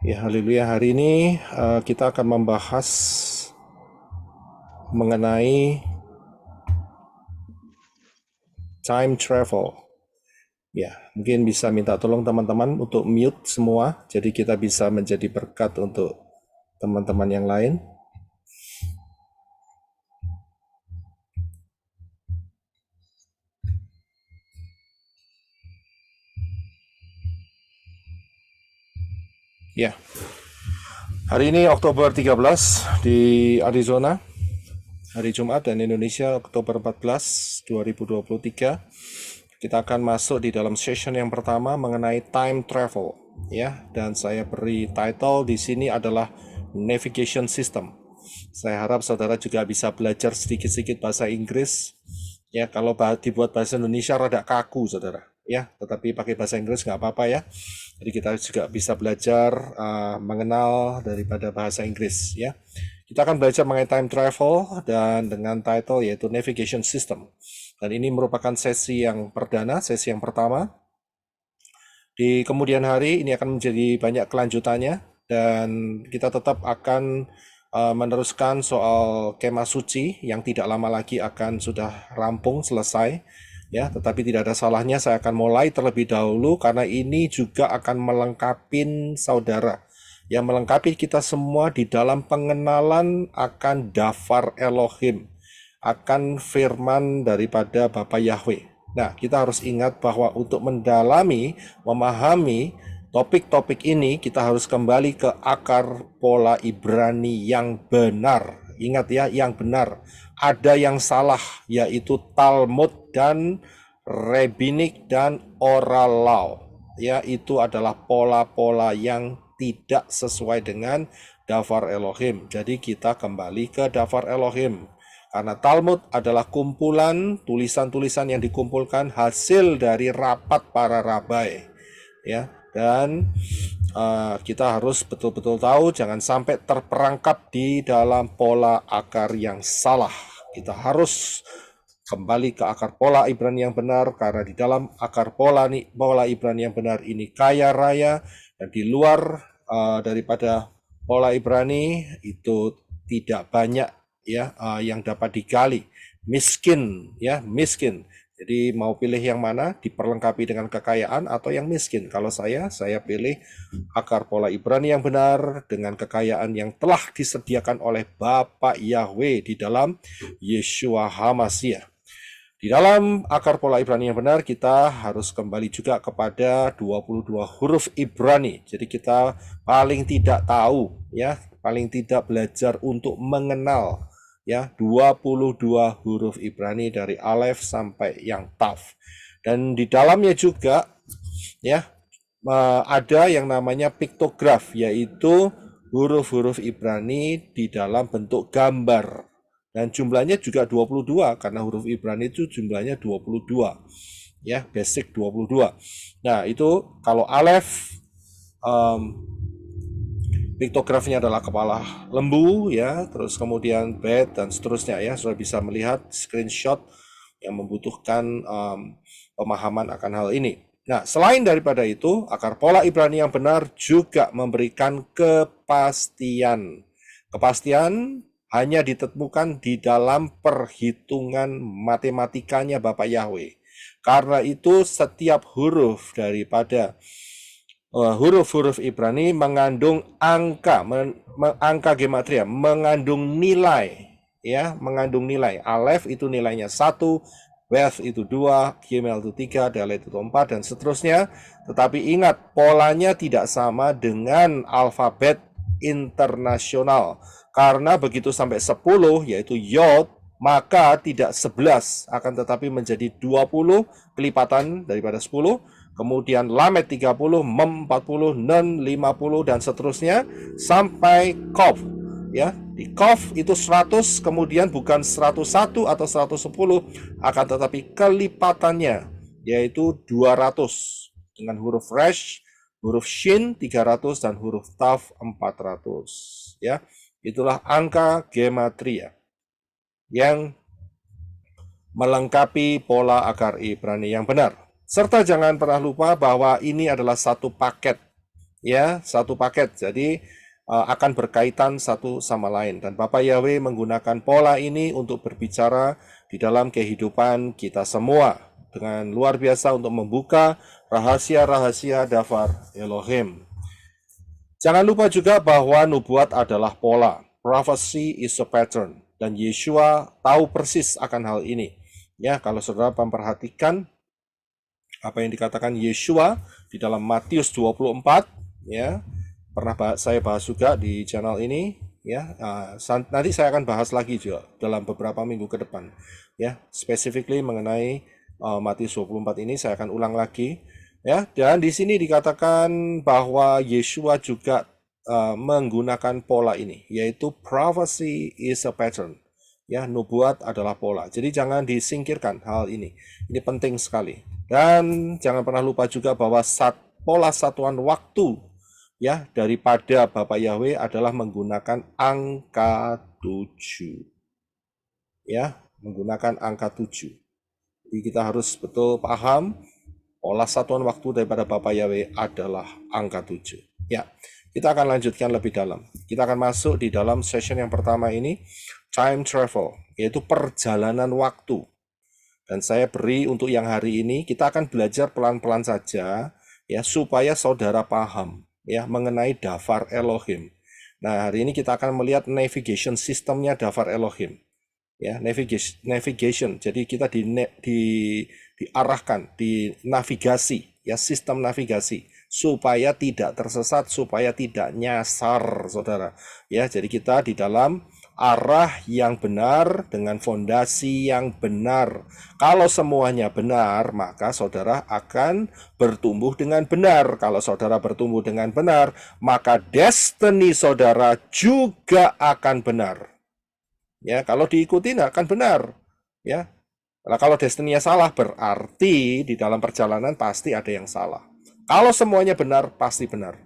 Ya, haleluya. Hari ini kita akan membahas mengenai time travel. Ya, mungkin bisa minta tolong teman-teman untuk mute semua, jadi kita bisa menjadi berkat untuk teman-teman yang lain. Ya, hari ini Oktober 13 di Arizona, hari Jumat, dan Indonesia Oktober 14, 2023. Kita akan masuk di dalam session yang pertama mengenai time travel, ya. Dan saya beri title di sini adalah navigation system. Saya harap saudara juga bisa belajar sedikit-sedikit bahasa Inggris. Ya, kalau dibuat bahasa Indonesia rada kaku, saudara. Ya, tetapi pakai bahasa Inggris nggak apa-apa ya. Jadi kita juga bisa belajar mengenal daripada bahasa Inggris, ya. Kita akan belajar mengenai time travel dan dengan title yaitu navigation system. Dan ini merupakan sesi yang perdana, sesi yang pertama. Di kemudian hari ini akan menjadi banyak kelanjutannya dan kita tetap akan meneruskan soal kemah suci yang tidak lama lagi akan sudah rampung selesai. Ya, tetapi tidak ada salahnya saya akan mulai terlebih dahulu karena ini juga akan melengkapi saudara. Yang melengkapi kita semua di dalam pengenalan akan Dafar Elohim, akan firman daripada Bapa Yahweh. Nah, kita harus ingat bahwa untuk mendalami, memahami topik-topik ini, kita harus kembali ke akar pola Ibrani yang benar. Ingat ya, yang benar. Ada yang salah, yaitu Talmud dan Rabbinic dan Oral Law. Ya, itu adalah pola-pola yang tidak sesuai dengan Dafar Elohim. Jadi kita kembali ke Dafar Elohim. Karena Talmud adalah kumpulan tulisan-tulisan yang dikumpulkan hasil dari rapat para rabai, ya. Dan kita harus betul-betul tahu jangan sampai terperangkap di dalam pola akar yang salah. Kita harus kembali ke akar pola Ibrani yang benar karena di dalam akar pola Ibrani yang benar ini kaya raya dan di luar daripada pola Ibrani itu tidak banyak ya yang dapat digali, miskin ya, miskin. Jadi mau pilih yang mana, diperlengkapi dengan kekayaan atau yang miskin. Kalau saya pilih akar pola Ibrani yang benar dengan kekayaan yang telah disediakan oleh Bapa Yahweh di dalam Yeshua HaMashiach. Di dalam akar pola Ibrani yang benar, kita harus kembali juga kepada 22 huruf Ibrani. Jadi kita paling tidak tahu, ya, paling tidak belajar untuk mengenal, ya, 22 huruf Ibrani dari Alef sampai yang Taf. Dan di dalamnya juga, ya, ada yang namanya piktograf, yaitu huruf-huruf Ibrani di dalam bentuk gambar. Dan jumlahnya juga 22 karena huruf Ibrani itu jumlahnya 22. Ya, basic 22. Nah, itu kalau alef piktografinya adalah kepala lembu ya, terus kemudian bet dan seterusnya ya. Sudah bisa melihat screenshot yang membutuhkan pemahaman akan hal ini. Nah, selain daripada itu, akar pola Ibrani yang benar juga memberikan kepastian. Kepastian hanya ditemukan di dalam perhitungan matematikanya Bapak Yahweh. Karena itu setiap huruf daripada huruf-huruf Ibrani mengandung angka, angka gematria, mengandung nilai, ya, mengandung nilai. Alef itu nilainya 1, Beth itu 2, Gimel itu 3, Dalet itu 4, dan seterusnya. Tetapi ingat, polanya tidak sama dengan alfabet internasional. Karena begitu sampai 10, yaitu Yod, maka tidak 11, akan tetapi menjadi 20 kelipatan daripada 10, kemudian Lamed 30, Mem 40, Nun 50, dan seterusnya, sampai Kof. Ya, di Kof itu 100, kemudian bukan 101 atau 110, akan tetapi kelipatannya, yaitu 200, dengan huruf Resh, huruf Shin 300, dan huruf Taf 400. Ya, itulah angka gematria yang melengkapi pola akar Ibrani yang benar. Serta jangan pernah lupa bahwa ini adalah satu paket, ya, satu paket. Jadi akan berkaitan satu sama lain. Dan Bapak Yahweh menggunakan pola ini untuk berbicara di dalam kehidupan kita semua dengan luar biasa untuk membuka rahasia-rahasia Dafar Elohim. Jangan lupa juga bahwa nubuat adalah pola. Prophecy is a pattern. Dan Yeshua tahu persis akan hal ini. Ya, kalau saudara memperhatikan apa yang dikatakan Yeshua di dalam Matius 24, ya, pernah saya bahas juga di channel ini, ya. Nanti saya akan bahas lagi juga dalam beberapa minggu ke depan, ya, specifically mengenai Matius 24 ini saya akan ulang lagi, ya. Dan di sini dikatakan bahwa Yeshua juga menggunakan pola ini, yaitu prophecy is a pattern. Ya, nubuat adalah pola. Jadi jangan disingkirkan hal ini. Ini penting sekali. Dan jangan pernah lupa juga bahwa pola satuan waktu ya daripada Bapak Yahweh adalah menggunakan angka 7. Ya, menggunakan angka 7. Jadi kita harus betul paham pola satuan waktu daripada Bapak Yahweh adalah angka 7. Ya, kita akan lanjutkan lebih dalam. Kita akan masuk di dalam session yang pertama ini, time travel, yaitu perjalanan waktu. Dan saya beri untuk yang hari ini, kita akan belajar pelan-pelan saja, ya, supaya saudara paham, ya, mengenai Dafar Elohim. Nah, hari ini kita akan melihat navigation sistemnya Dafar Elohim. Ya, navigation. Jadi kita diarahkan, dinavigasi, ya, sistem navigasi supaya tidak tersesat, supaya tidak nyasar, saudara. Ya, jadi kita di dalam arah yang benar dengan fondasi yang benar. Kalau semuanya benar, maka saudara akan bertumbuh dengan benar. Kalau saudara bertumbuh dengan benar, maka destiny saudara juga akan benar. Ya, kalau diikuti akan benar. Ya. Nah, kalau destiny-nya salah berarti di dalam perjalanan pasti ada yang salah. Kalau semuanya benar, pasti benar.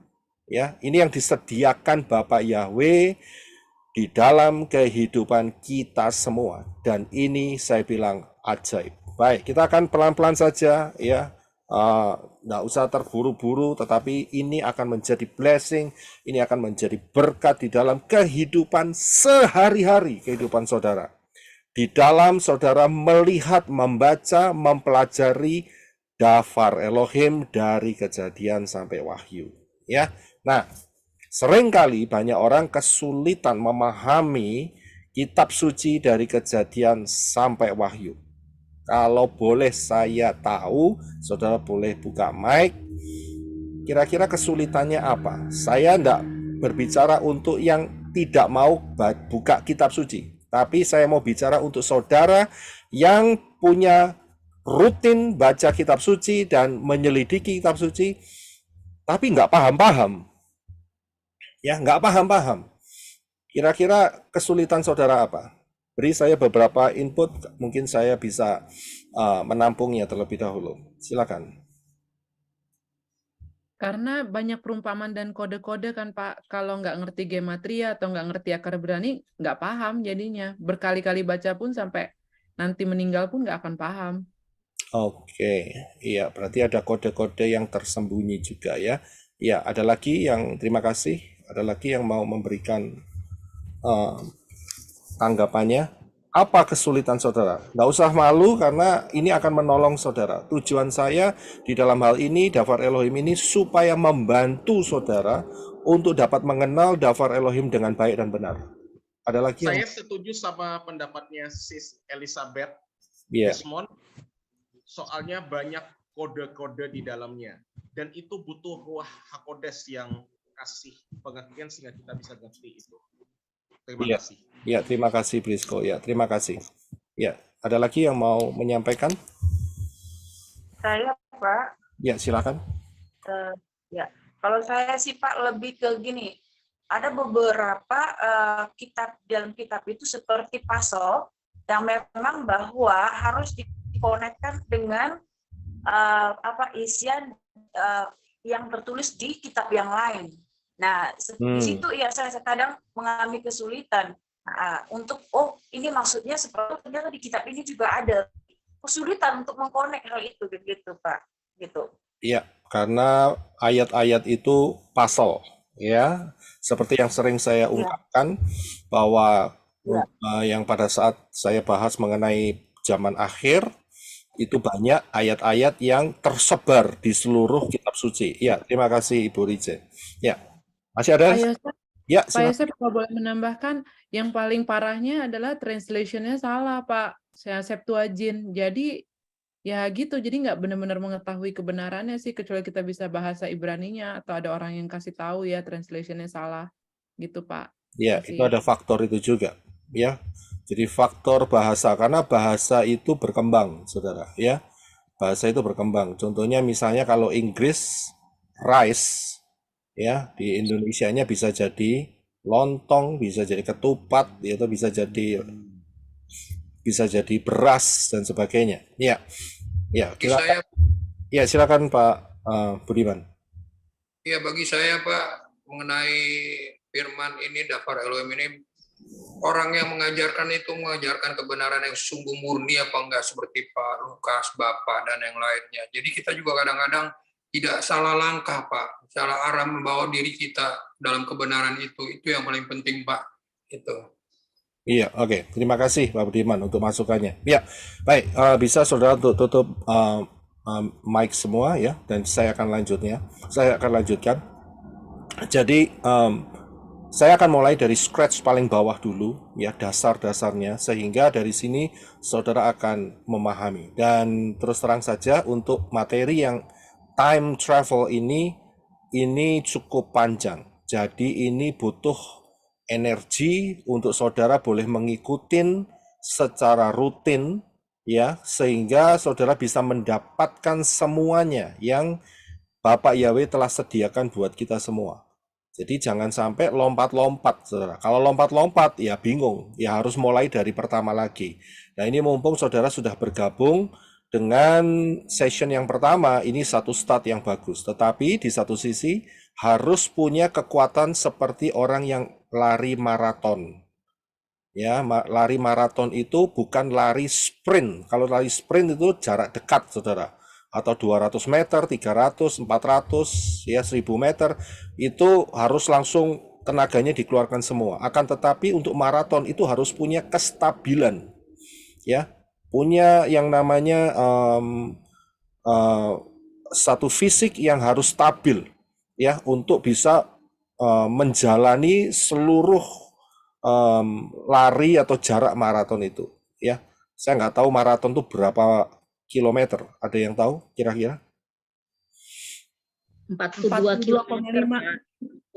Ya, ini yang disediakan Bapak Yahweh di dalam kehidupan kita semua. Dan ini saya bilang ajaib. Baik, kita akan pelan-pelan saja, ya. Nggak usah terburu-buru, tetapi ini akan menjadi blessing, ini akan menjadi berkat di dalam kehidupan sehari-hari, kehidupan saudara. Di dalam saudara melihat, membaca, mempelajari Dafar Elohim dari Kejadian sampai Wahyu. Ya, nah, seringkali banyak orang kesulitan memahami kitab suci dari Kejadian sampai Wahyu. Kalau boleh saya tahu, saudara boleh buka mic. Kira-kira kesulitannya apa? Saya tidak berbicara untuk yang tidak mau buka kitab suci. Tapi saya mau bicara untuk saudara yang punya rutin baca kitab suci dan menyelidiki kitab suci, tapi nggak paham-paham. Ya, nggak paham-paham. Kira-kira kesulitan saudara apa? Beri saya beberapa input, mungkin saya bisa menampungnya terlebih dahulu. Silakan. Karena banyak perumpamaan dan kode-kode kan Pak, kalau nggak ngerti gematria atau nggak ngerti akar berani, nggak paham jadinya. Berkali-kali baca pun sampai nanti meninggal pun nggak akan paham. Oke, iya, berarti ada kode-kode yang tersembunyi juga ya. Iya, ada lagi yang terima kasih, ada lagi yang mau memberikan tanggapannya. Apa kesulitan saudara? Nggak usah malu karena ini akan menolong saudara. Tujuan saya di dalam hal ini, Dafar Elohim ini, supaya membantu saudara untuk dapat mengenal Dafar Elohim dengan baik dan benar. Ada lagi Saya setuju sama pendapatnya Sis Elizabeth Desmond. Soalnya banyak kode-kode di dalamnya. Dan itu butuh ruah HaKodes yang kasih pengertian sehingga kita bisa ngerti itu. Terima kasih. Ya, terima kasih Brisco. Ya, terima kasih. Ya, ada lagi yang mau menyampaikan? Saya, Pak. Ya, silakan. Ya, kalau saya sih Pak lebih ke gini. Ada beberapa kitab dalam kitab itu seperti puzzle yang memang bahwa harus dikonekkan dengan isian yang tertulis di kitab yang lain. Nah, di situ ya saya kadang mengalami kesulitan untuk ini maksudnya seperti ternyata di kitab ini juga ada kesulitan untuk mengkonek hal itu gitu Pak, gitu. Ya, karena ayat-ayat itu puzzle, ya. Seperti yang sering saya Ya, ungkapkan bahwa ya. yang pada saat saya bahas mengenai zaman akhir itu banyak ayat-ayat yang tersebar di seluruh kitab suci. Ya, terima kasih Ibu Rice. Ya, masih ada? Pak Yosef, Ya, Pak silakan. Yosef kalau boleh menambahkan, yang paling parahnya adalah translation-nya salah, Pak. Saya Septuagint. Jadi ya gitu, jadi nggak benar-benar mengetahui kebenarannya sih, kecuali kita bisa bahasa Ibraninya atau ada orang yang kasih tahu ya translation-nya salah. Gitu, Pak. Ya, itu Kasih. ada faktor itu juga, ya. Jadi faktor bahasa karena bahasa itu berkembang, Saudara, ya. Bahasa itu berkembang. Contohnya misalnya kalau Inggris rice, ya, di Indonesianya bisa jadi lontong, bisa jadi ketupat, itu bisa jadi beras dan sebagainya. Ya, ya, Bagi saya, ya silakan Pak Budiman. ya bagi saya Pak, mengenai firman ini, Dafar Elohim ini, orang yang mengajarkan itu mengajarkan kebenaran yang sungguh murni apa enggak, seperti Pak Lukas, Bapak, dan yang lainnya. Jadi kita juga kadang-kadang tidak salah langkah Pak, salah arah membawa diri kita dalam kebenaran itu yang paling penting Pak. Itu. Iya, oke. Terima kasih Pak Budiman untuk masukannya. Ya, baik. Bisa saudara untuk tutup mic semua ya, dan saya akan lanjutkan. Jadi, saya akan mulai dari scratch paling bawah dulu, ya, dasar-dasarnya, sehingga dari sini saudara akan memahami. Dan terus terang saja untuk materi yang time travel ini cukup panjang. Jadi ini butuh energi untuk saudara boleh mengikuti secara rutin, ya, sehingga saudara bisa mendapatkan semuanya yang Bapak Yahweh telah sediakan buat kita semua. Jadi jangan sampai lompat-lompat, saudara. Kalau lompat-lompat, ya bingung. Ya harus mulai dari pertama lagi. Nah ini mumpung saudara sudah bergabung dengan session yang pertama, ini satu start yang bagus. Tetapi di satu sisi harus punya kekuatan seperti orang yang lari maraton. Ya, lari maraton itu bukan lari sprint. Kalau lari sprint itu jarak dekat, saudara. Atau 200 meter, 300, 400, ya 1000 meter. Itu harus langsung tenaganya dikeluarkan semua. Akan tetapi untuk maraton itu harus punya kestabilan. Ya, punya yang namanya satu fisik yang harus stabil. Ya, untuk bisa menjalani seluruh lari atau jarak maraton itu, ya. Saya nggak tahu maraton itu berapa kilometer. Ada yang tahu kira-kira? 42 kilometer, 42,5.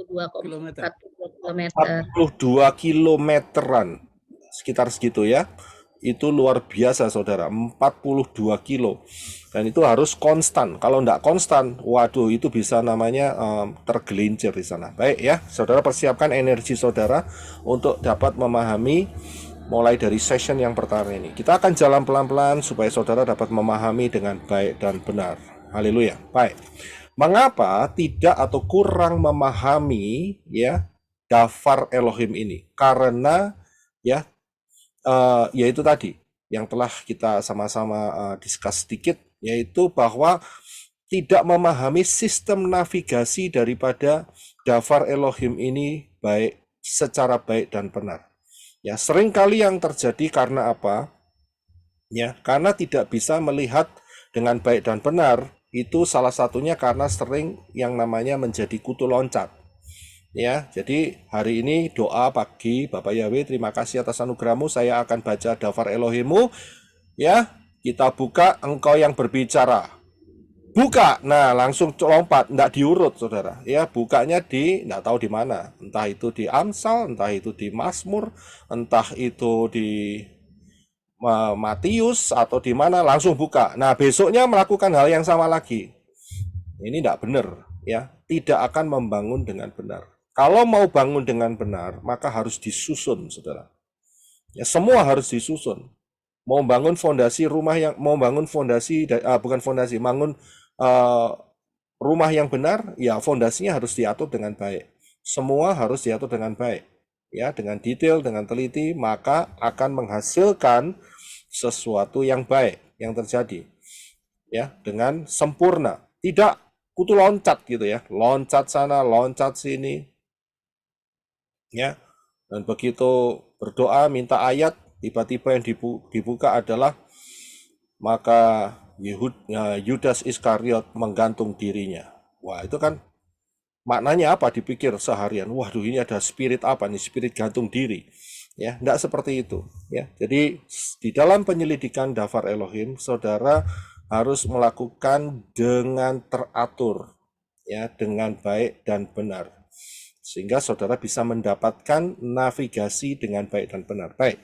42 kilometer. 42 kilometeran, sekitar segitu ya. Itu luar biasa saudara, 42 kilo. Dan itu harus konstan. Kalau nggak konstan, waduh itu bisa namanya tergelincir di sana. Baik ya, saudara persiapkan energi saudara untuk dapat memahami mulai dari session yang pertama ini. Kita akan jalan pelan-pelan supaya saudara dapat memahami dengan baik dan benar. Haleluya. Baik. Mengapa tidak atau kurang memahami ya Dafar Elohim ini? Karena ya yaitu tadi yang telah kita sama-sama discuss sedikit, yaitu bahwa tidak memahami sistem navigasi daripada Dafar Elohim ini secara baik dan benar. Ya, seringkali yang terjadi karena apa? Ya, karena tidak bisa melihat dengan baik dan benar, itu salah satunya karena sering yang namanya menjadi kutu loncat. Ya, jadi hari ini doa pagi, Bapak Yahweh, terima kasih atas anugerahmu. Saya akan baca Dafar Elohimmu. Ya, kita buka, engkau yang berbicara. Buka, nah langsung lompat, enggak diurut, saudara. Ya, bukanya enggak tahu di mana. Entah itu di Amsal, entah itu di Mazmur, entah itu di Matius atau di mana, langsung buka. Nah, besoknya melakukan hal yang sama lagi. Ini enggak benar, ya. Tidak akan membangun dengan benar. Kalau mau bangun dengan benar, maka harus disusun, saudara. Ya, semua harus disusun. Mau bangun fondasi rumah yang, bangun rumah yang benar, ya fondasinya harus diatur dengan baik. Semua harus diatur dengan baik, ya, dengan detail, dengan teliti, maka akan menghasilkan sesuatu yang baik yang terjadi, ya, dengan sempurna. Tidak kutu loncat gitu ya, loncat sana, loncat sini, ya. Dan begitu berdoa minta ayat, tiba-tiba yang dibuka adalah maka Yudas Iskariot menggantung dirinya. Wah, itu kan maknanya apa dipikir seharian? Waduh, ini ada spirit apa nih? Spirit gantung diri. Ya, enggak seperti itu, ya. Jadi di dalam penyelidikan Dafar Elohim, saudara harus melakukan dengan teratur, ya, dengan baik dan benar. Sehingga saudara bisa mendapatkan navigasi dengan baik dan benar. Baik.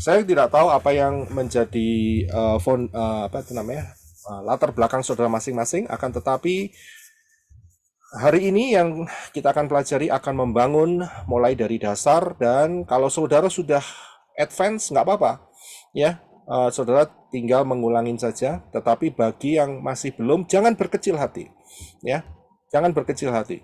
Saya tidak tahu apa yang menjadi latar belakang saudara masing-masing, akan tetapi hari ini yang kita akan pelajari akan membangun mulai dari dasar, dan kalau saudara sudah advance nggak apa-apa, ya. Saudara tinggal mengulangin saja. Tetapi bagi yang masih belum, jangan berkecil hati, ya. Jangan berkecil hati.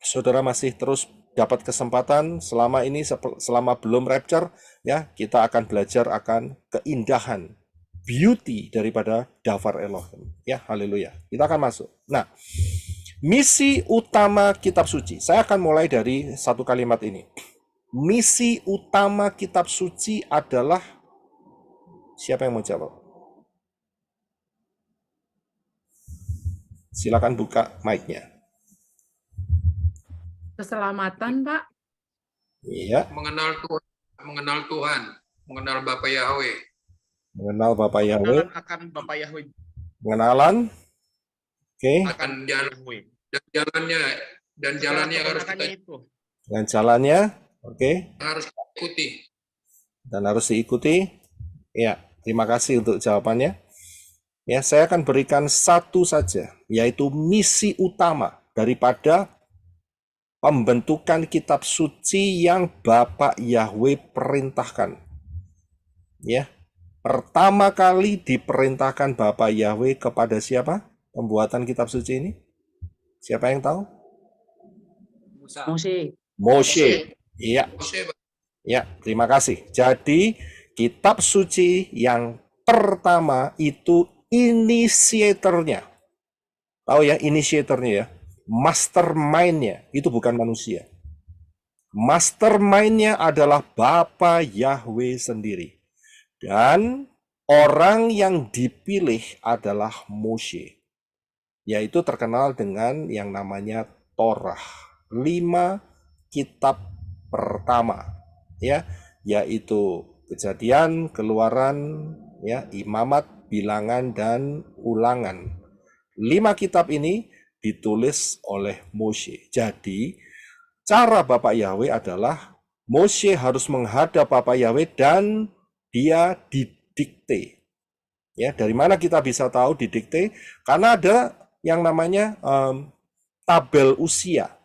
Saudara masih terus dapat kesempatan selama ini, selama belum rapture, ya, kita akan belajar akan keindahan, beauty daripada Dafar Elohim, ya. Haleluya. Kita akan masuk. Nah, misi utama kitab suci. Saya akan mulai dari satu kalimat ini. Misi utama kitab suci adalah, siapa yang mau jawab? Silakan buka mic-nya. Keselamatan, Pak. Iya. Mengenal Tuhan, mengenal Bapa Yahweh. Mengenal Bapa Yahweh. Akan Bapa Yahweh. Pengenalan. Oke. Akan jalannya harus kita dengan jalannya, oke. Harus ikuti. Dan harus diikuti. Ya, terima kasih untuk jawabannya. Ya, saya akan berikan satu saja, yaitu misi utama daripada pembentukan kitab suci yang Bapak Yahweh perintahkan. Ya, pertama kali diperintahkan Bapak Yahweh kepada siapa? Pembuatan kitab suci ini? Siapa yang tahu? Moshe. Iya. Ya, terima kasih. Jadi, kitab suci yang pertama itu inisiatornya. Tahu ya, inisiatornya ya. Mastermind-nya itu bukan manusia. Mastermind-nya adalah Bapa Yahweh sendiri. Dan orang yang dipilih adalah Moshe, yaitu terkenal dengan yang namanya Torah. 5 kitab pertama, ya, yaitu Kejadian, Keluaran, ya, Imamat, Bilangan, dan Ulangan. 5 kitab ini ditulis oleh Moshe. Jadi, cara Bapak Yahweh adalah Moshe harus menghadap Bapak Yahweh dan dia didikte. Ya, dari mana kita bisa tahu didikte? Karena ada yang namanya tabel usia.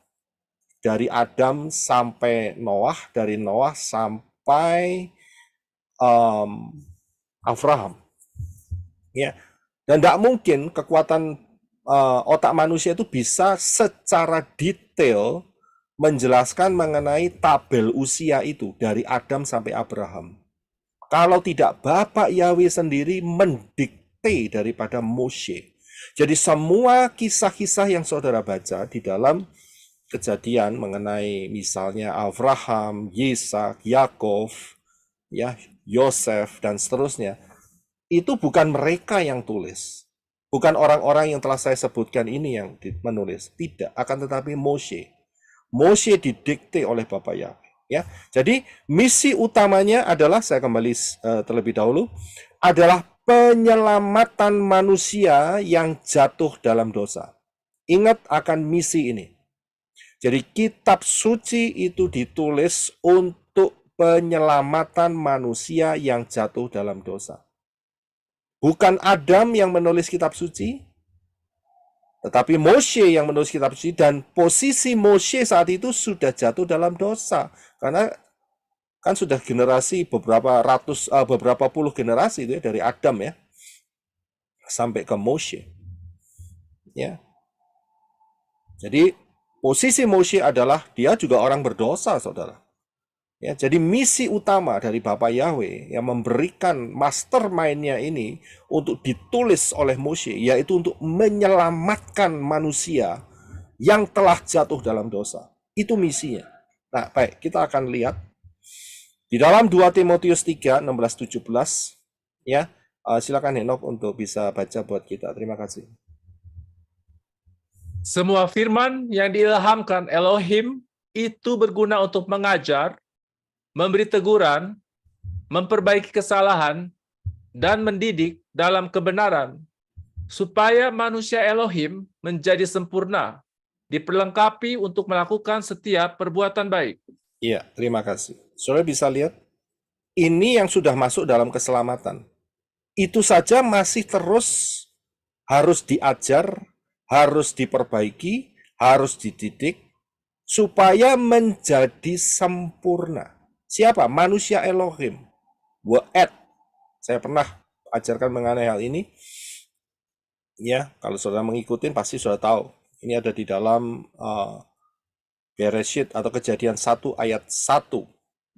Dari Adam sampai Noah, dari Noah sampai Abraham. Ya. Dan tidak mungkin kekuatan otak manusia itu bisa secara detail menjelaskan mengenai tabel usia itu dari Adam sampai Abraham. Kalau tidak Bapak Yahweh sendiri mendikte daripada Moshe. Jadi semua kisah-kisah yang saudara baca di dalam Kejadian mengenai misalnya Abraham, Yesak, Yakov, ya, Yosef, dan seterusnya, itu bukan mereka yang tulis. Bukan orang-orang yang telah saya sebutkan ini yang menulis, tidak. Akan tetapi Moshe. Moshe didikte oleh Bapak Yahweh. Ya, jadi misi utamanya adalah, saya kembali terlebih dahulu, adalah penyelamatan manusia yang jatuh dalam dosa. Ingat akan misi ini. Jadi kitab suci itu ditulis untuk penyelamatan manusia yang jatuh dalam dosa. Bukan Adam yang menulis kitab suci, tetapi Moshe yang menulis kitab suci, dan posisi Moshe saat itu sudah jatuh dalam dosa. Karena kan sudah generasi beberapa puluh generasi itu ya, dari Adam ya sampai ke Moshe. Ya. Jadi posisi Moshe adalah dia juga orang berdosa, saudara. Ya, jadi misi utama dari Bapak Yahweh yang memberikan mastermind-nya ini untuk ditulis oleh Moshe, yaitu untuk menyelamatkan manusia yang telah jatuh dalam dosa. Itu misinya. Nah, baik, kita akan lihat di dalam 2 Timotius 3, 16-17, ya. Silakan Henok untuk bisa baca buat kita. Terima kasih. Semua firman yang diilhamkan Elohim itu berguna untuk mengajar, memberi teguran, memperbaiki kesalahan, dan mendidik dalam kebenaran, supaya manusia Elohim menjadi sempurna, diperlengkapi untuk melakukan setiap perbuatan baik. Iya, terima kasih. Saudara bisa lihat, ini yang sudah masuk dalam keselamatan. Itu saja masih terus harus diajar, harus diperbaiki, harus dididik, supaya menjadi sempurna. Siapa? Manusia Elohim. Wa'ed. Saya pernah ajarkan mengenai hal ini. Ya, kalau saudara mengikuti pasti sudah tahu. Ini ada di dalam Bereshit atau Kejadian 1 ayat 1.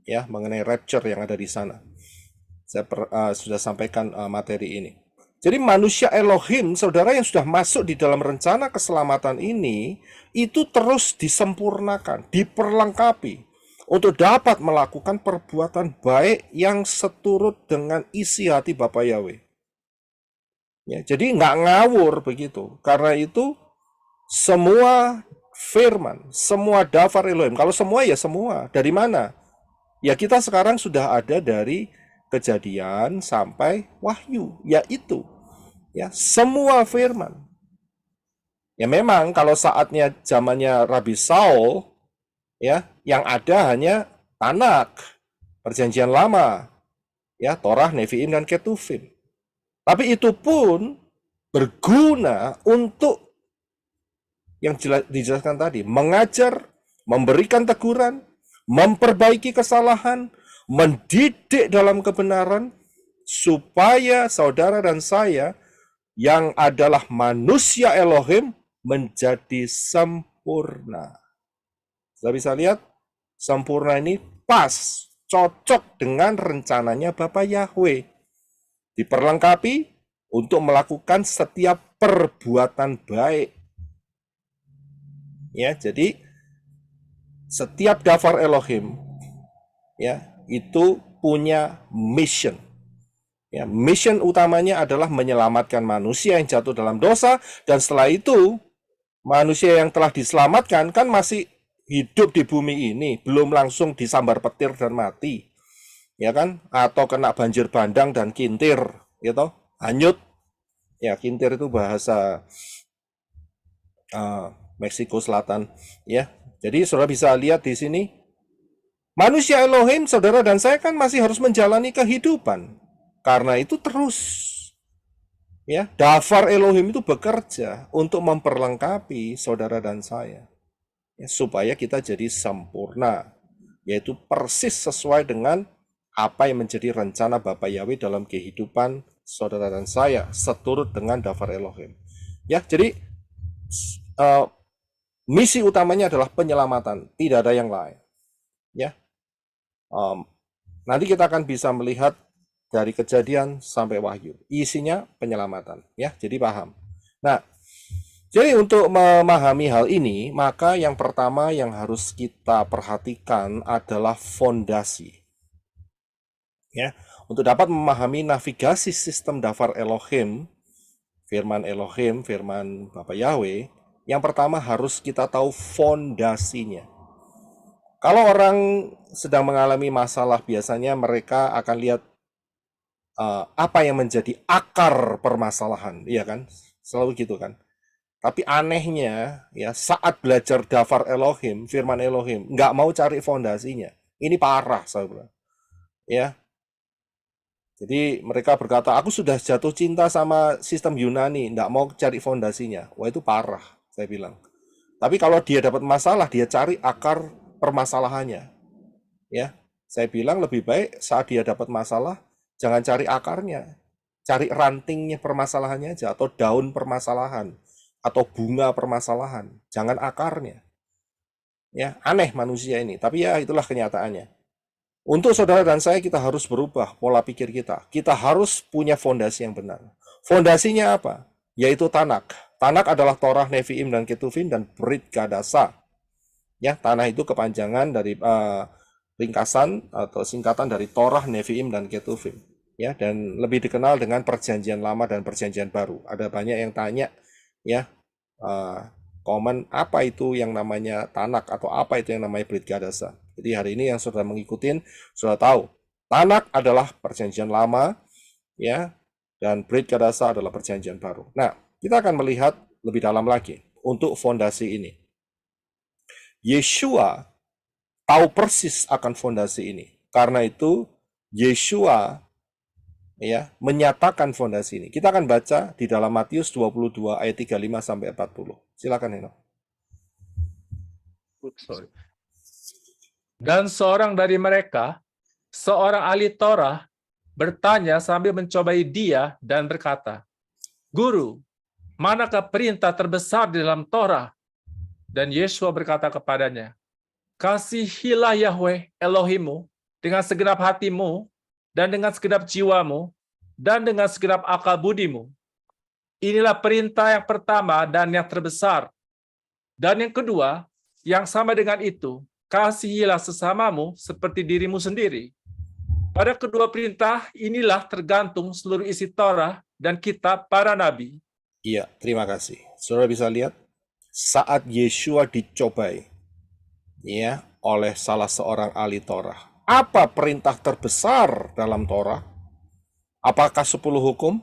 Ya, mengenai rapture yang ada di sana. Saya sudah sampaikan materi ini. Jadi manusia Elohim, saudara yang sudah masuk di dalam rencana keselamatan ini, itu terus disempurnakan, diperlengkapi untuk dapat melakukan perbuatan baik yang seturut dengan isi hati Bapa Yahweh. Ya, jadi nggak ngawur begitu. Karena itu semua firman, semua dafar Elohim. Kalau semua ya semua. Dari mana? Ya kita sekarang sudah ada dari Kejadian sampai Wahyu, yaitu ya semua firman. Ya memang kalau saatnya zamannya Rabi Saul, ya yang ada hanya Tanak, Perjanjian Lama, ya Torah, Nevi'im dan Ketuvim. Tapi itu pun berguna untuk yang dijelaskan tadi, mengajar, memberikan teguran, memperbaiki kesalahan, mendidik dalam kebenaran, supaya saudara dan saya yang adalah manusia Elohim menjadi sempurna. Kita bisa lihat, sempurna ini pas, cocok dengan rencananya Bapa Yahweh. Diperlengkapi untuk melakukan setiap perbuatan baik. Ya, jadi setiap dafar Elohim ya itu punya mission. Ya, mission utamanya adalah menyelamatkan manusia yang jatuh dalam dosa, dan setelah itu manusia yang telah diselamatkan kan masih hidup di bumi ini, belum langsung disambar petir dan mati. Ya kan? Atau kena banjir bandang dan kintir, gitu. Hanyut. Ya, kintir itu bahasa Meksiko Selatan, ya. Jadi saudara bisa lihat di sini, manusia Elohim, saudara dan saya kan masih harus menjalani kehidupan. Karena itu terus, ya, dafar Elohim itu bekerja untuk memperlengkapi saudara dan saya, ya, supaya kita jadi sempurna, yaitu persis sesuai dengan apa yang menjadi rencana Bapa Yahweh dalam kehidupan saudara dan saya, seturut dengan dafar Elohim. Ya, jadi misi utamanya adalah penyelamatan, tidak ada yang lain. Ya, nanti kita akan bisa melihat dari Kejadian sampai Wahyu, isinya penyelamatan. Ya, jadi paham. Nah, jadi untuk memahami hal ini, maka yang pertama yang harus kita perhatikan adalah fondasi. Ya, untuk dapat memahami navigasi sistem dafar Elohim, firman Elohim, firman Bapa Yahweh, yang pertama harus kita tahu fondasinya. Kalau orang sedang mengalami masalah, biasanya mereka akan lihat apa yang menjadi akar permasalahan, iya kan? Selalu gitu kan. Tapi anehnya, ya, saat belajar dafar Elohim, firman Elohim, nggak mau cari fondasinya. Ini parah, saudara. Ya. Jadi mereka berkata, aku sudah jatuh cinta sama sistem Yunani, nggak mau cari fondasinya. Wah, itu parah, saya bilang. Tapi kalau dia dapat masalah, dia cari akar permasalahannya. Ya, saya bilang lebih baik saat dia dapat masalah, jangan cari akarnya, cari rantingnya permasalahannya aja, atau daun permasalahan, atau bunga permasalahan, jangan akarnya. Ya, aneh manusia ini, tapi ya itulah kenyataannya. Untuk saudara dan saya, kita harus berubah pola pikir kita. Kita harus punya fondasi yang benar. Fondasinya apa? Yaitu Tanak. Tanak adalah Torah, Nevi'im, dan Ketuvim, dan Brit Gadasa. Ya, Tanah itu kepanjangan dari ringkasan atau singkatan dari Torah, Nevi'im, dan Ketuvim. Ya, dan lebih dikenal dengan Perjanjian Lama dan Perjanjian Baru. Ada banyak yang tanya, ya, komen apa itu yang namanya Tanak atau apa itu yang namanya Brit Gadasa. Jadi hari ini yang sudah mengikutin sudah tahu Tanak adalah Perjanjian Lama, ya, dan Brit Gadasa adalah Perjanjian Baru. Nah, kita akan melihat lebih dalam lagi untuk fondasi ini. Yeshua tahu persis akan fondasi ini. Karena itu Yeshua, ya, menyatakan fondasi ini. Kita akan baca di dalam Matius 22 ayat 35 sampai 40. Silakan, Heno. Dan seorang dari mereka, seorang ahli Torah, bertanya sambil mencobai dia dan berkata, "Guru, manakah perintah terbesar di dalam Torah?" Dan Yeshua berkata kepadanya, "Kasihilah Yahweh Elohimmu dengan segenap hatimu, dan dengan segenap jiwamu, dan dengan segenap akal budimu. Inilah perintah yang pertama dan yang terbesar. Dan yang kedua, yang sama dengan itu, kasihilah sesamamu seperti dirimu sendiri." Pada kedua perintah inilah tergantung seluruh isi Torah dan kitab para nabi. Iya, terima kasih. Saudara bisa lihat, saat Yeshua dicobai, ya, oleh salah seorang ahli Torah, apa perintah terbesar dalam Torah? Apakah 10 hukum?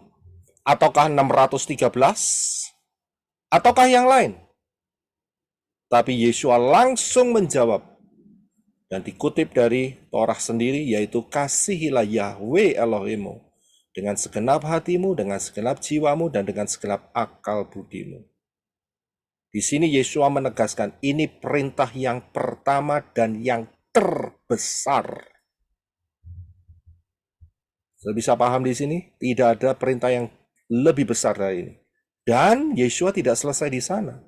Ataukah 613? Ataukah yang lain? Tapi Yeshua langsung menjawab, dan dikutip dari Torah sendiri, yaitu kasihilah Yahweh Elohimmu dengan segenap hatimu, dengan segenap jiwamu, dan dengan segenap akal budimu. Di sini Yeshua menegaskan ini perintah yang pertama dan yang terbesar. Sudah bisa paham di sini? Tidak ada perintah yang lebih besar dari ini. Dan Yeshua tidak selesai di sana.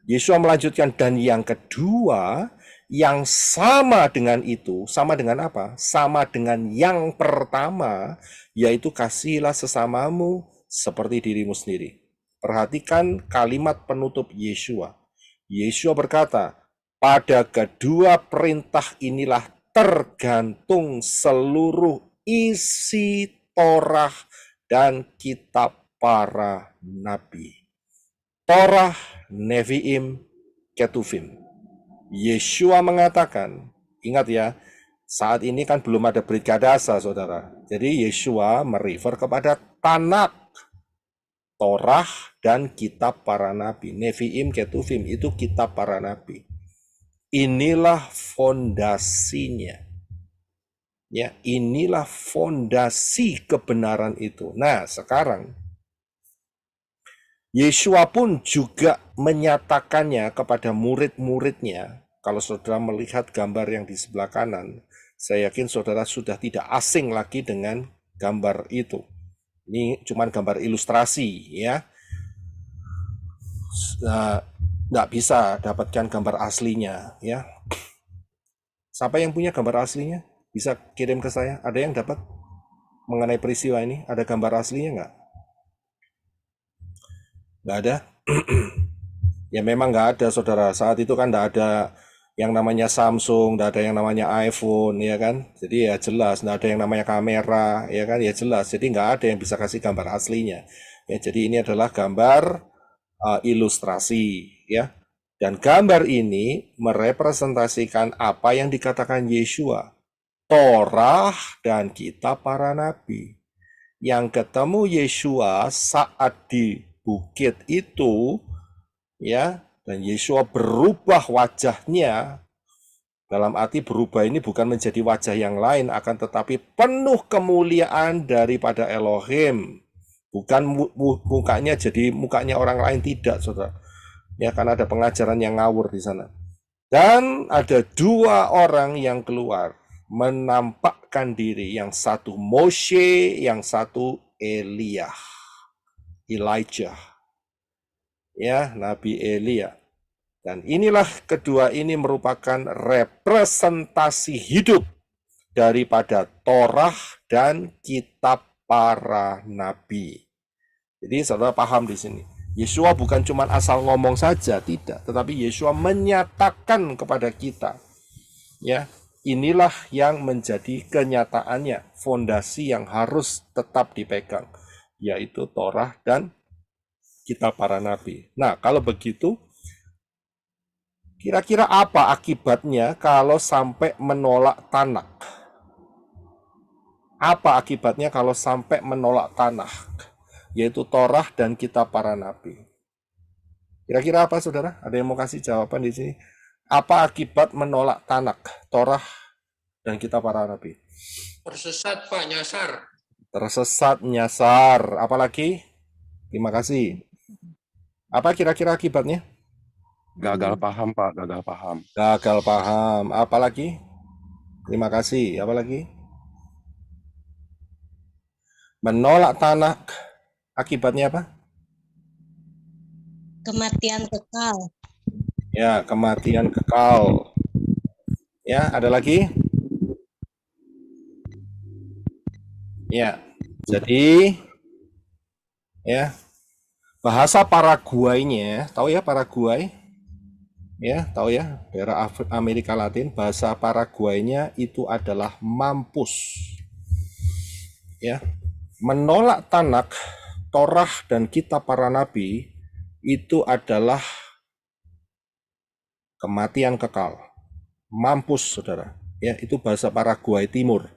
Yeshua melanjutkan, dan yang kedua, yang sama dengan itu, sama dengan apa? Sama dengan yang pertama, yaitu kasihilah sesamamu seperti dirimu sendiri. Perhatikan kalimat penutup Yeshua. Yeshua berkata, pada kedua perintah inilah tergantung seluruh isi Torah dan kitab para nabi. Torah, Nevi'im, Ketuvim. Yeshua mengatakan, ingat ya, saat ini kan belum ada Brit Gadasa, saudara. Jadi Yeshua merefer kepada Tanak, Torah, dan kitab para nabi. Nevi'im, Ketuvim itu kitab para nabi. Inilah fondasinya. Ya, inilah fondasi kebenaran itu. Nah, sekarang Yeshua pun juga menyatakannya kepada murid-muridnya. Kalau saudara melihat gambar yang di sebelah kanan, saya yakin saudara sudah tidak asing lagi dengan gambar itu. Ini cuma gambar ilustrasi, ya. Nggak bisa dapatkan gambar aslinya, ya. Siapa yang punya gambar aslinya? Bisa kirim ke saya. Ada yang dapat mengenai peristiwa ini? Ada gambar aslinya nggak? Nggak ada. Ya memang nggak ada, saudara. Saat itu kan nggak ada yang namanya Samsung, nggak ada yang namanya iPhone, ya kan. Jadi ya jelas, nggak ada yang namanya kamera, ya kan. Ya jelas, jadi nggak ada yang bisa kasih gambar aslinya. Ya, jadi ini adalah gambar ilustrasi, ya. Dan gambar ini merepresentasikan apa yang dikatakan Yeshua, Torah dan kitab para nabi. Yang ketemu Yeshua saat di bukit itu, ya, dan Yeshua berubah wajahnya. Dalam arti berubah ini bukan menjadi wajah yang lain, akan tetapi penuh kemuliaan daripada Elohim. Bukan mukanya jadi mukanya orang lain, tidak, saudara. Ya, karena ada pengajaran yang ngawur di sana. Dan ada dua orang yang keluar menampakkan diri, yang satu Moshe, yang satu Elijah, ya, Nabi Elia. Dan inilah kedua ini merupakan representasi hidup daripada Torah dan kitab para nabi. Jadi saudara paham di sini. Yesua bukan cuma asal ngomong saja, tidak, tetapi Yesua menyatakan kepada kita, ya, inilah yang menjadi kenyataannya, fondasi yang harus tetap dipegang, yaitu Torah dan kitab para nabi. Nah, kalau begitu, kira-kira apa akibatnya kalau sampai menolak Tanakh? Apa akibatnya kalau sampai menolak Tanakh, yaitu Torah dan kitab para nabi? Kira-kira apa, saudara? Ada yang mau kasih jawaban di sini? Apa akibat menolak Tanakh, Torah, dan kitab para nabi? Tersesat, Pak, nyasar. Tersesat, nyasar. Apalagi? Terima kasih. Apa kira-kira akibatnya? Gagal paham, Pak, gagal paham. Gagal paham. Apalagi? Terima kasih. Apalagi? Menolak Tanakh. Akibatnya apa? Kematian kekal. Ya, kematian kekal. Ya, ada lagi? Ya, jadi ya, bahasa Paraguaynya, tahu ya Paraguay? Ya, tahu ya, daerah Amerika Latin, bahasa Paraguaynya itu adalah mampus. Ya, menolak Tanakh, Torah dan kitab para nabi itu adalah kematian kekal. Mampus, saudara. Ya, itu bahasa Paraguay Timur.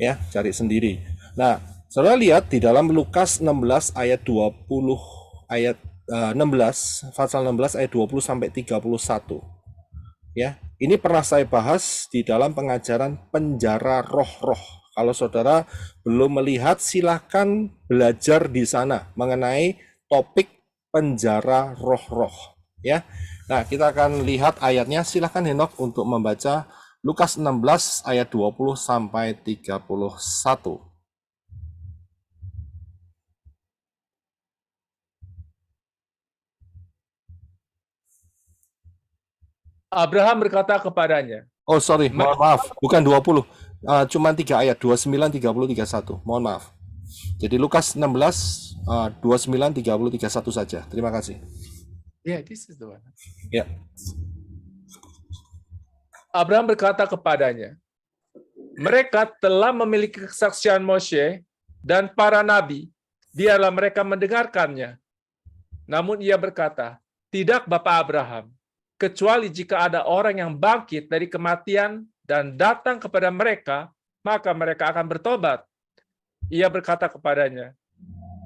Ya, cari sendiri. Nah, saudara lihat di dalam Lukas 16 ayat 20 ayat 16 pasal 16 ayat 20 sampai 31. Ya, ini pernah saya bahas di dalam pengajaran penjara roh-roh. Kalau saudara belum melihat, silahkan belajar di sana mengenai topik penjara roh-roh. Ya, nah kita akan lihat ayatnya. Silahkan Henok untuk membaca Lukas 16 ayat 20 sampai 31. Abraham berkata kepadanya, Oh sorry, mohon maaf, bukan 20, cuma 3 ayat, 29, 30, 31. Mohon maaf. Jadi Lukas 16, 29, 30, 31 saja. Terima kasih. yeah, this is the one. Ya. Abraham berkata kepadanya, mereka telah memiliki kesaksian Moshe dan para nabi, biarlah mereka mendengarkannya. Namun ia berkata, tidak Bapak Abraham, kecuali jika ada orang yang bangkit dari kematian dan datang kepada mereka, maka mereka akan bertobat. Ia berkata kepadanya,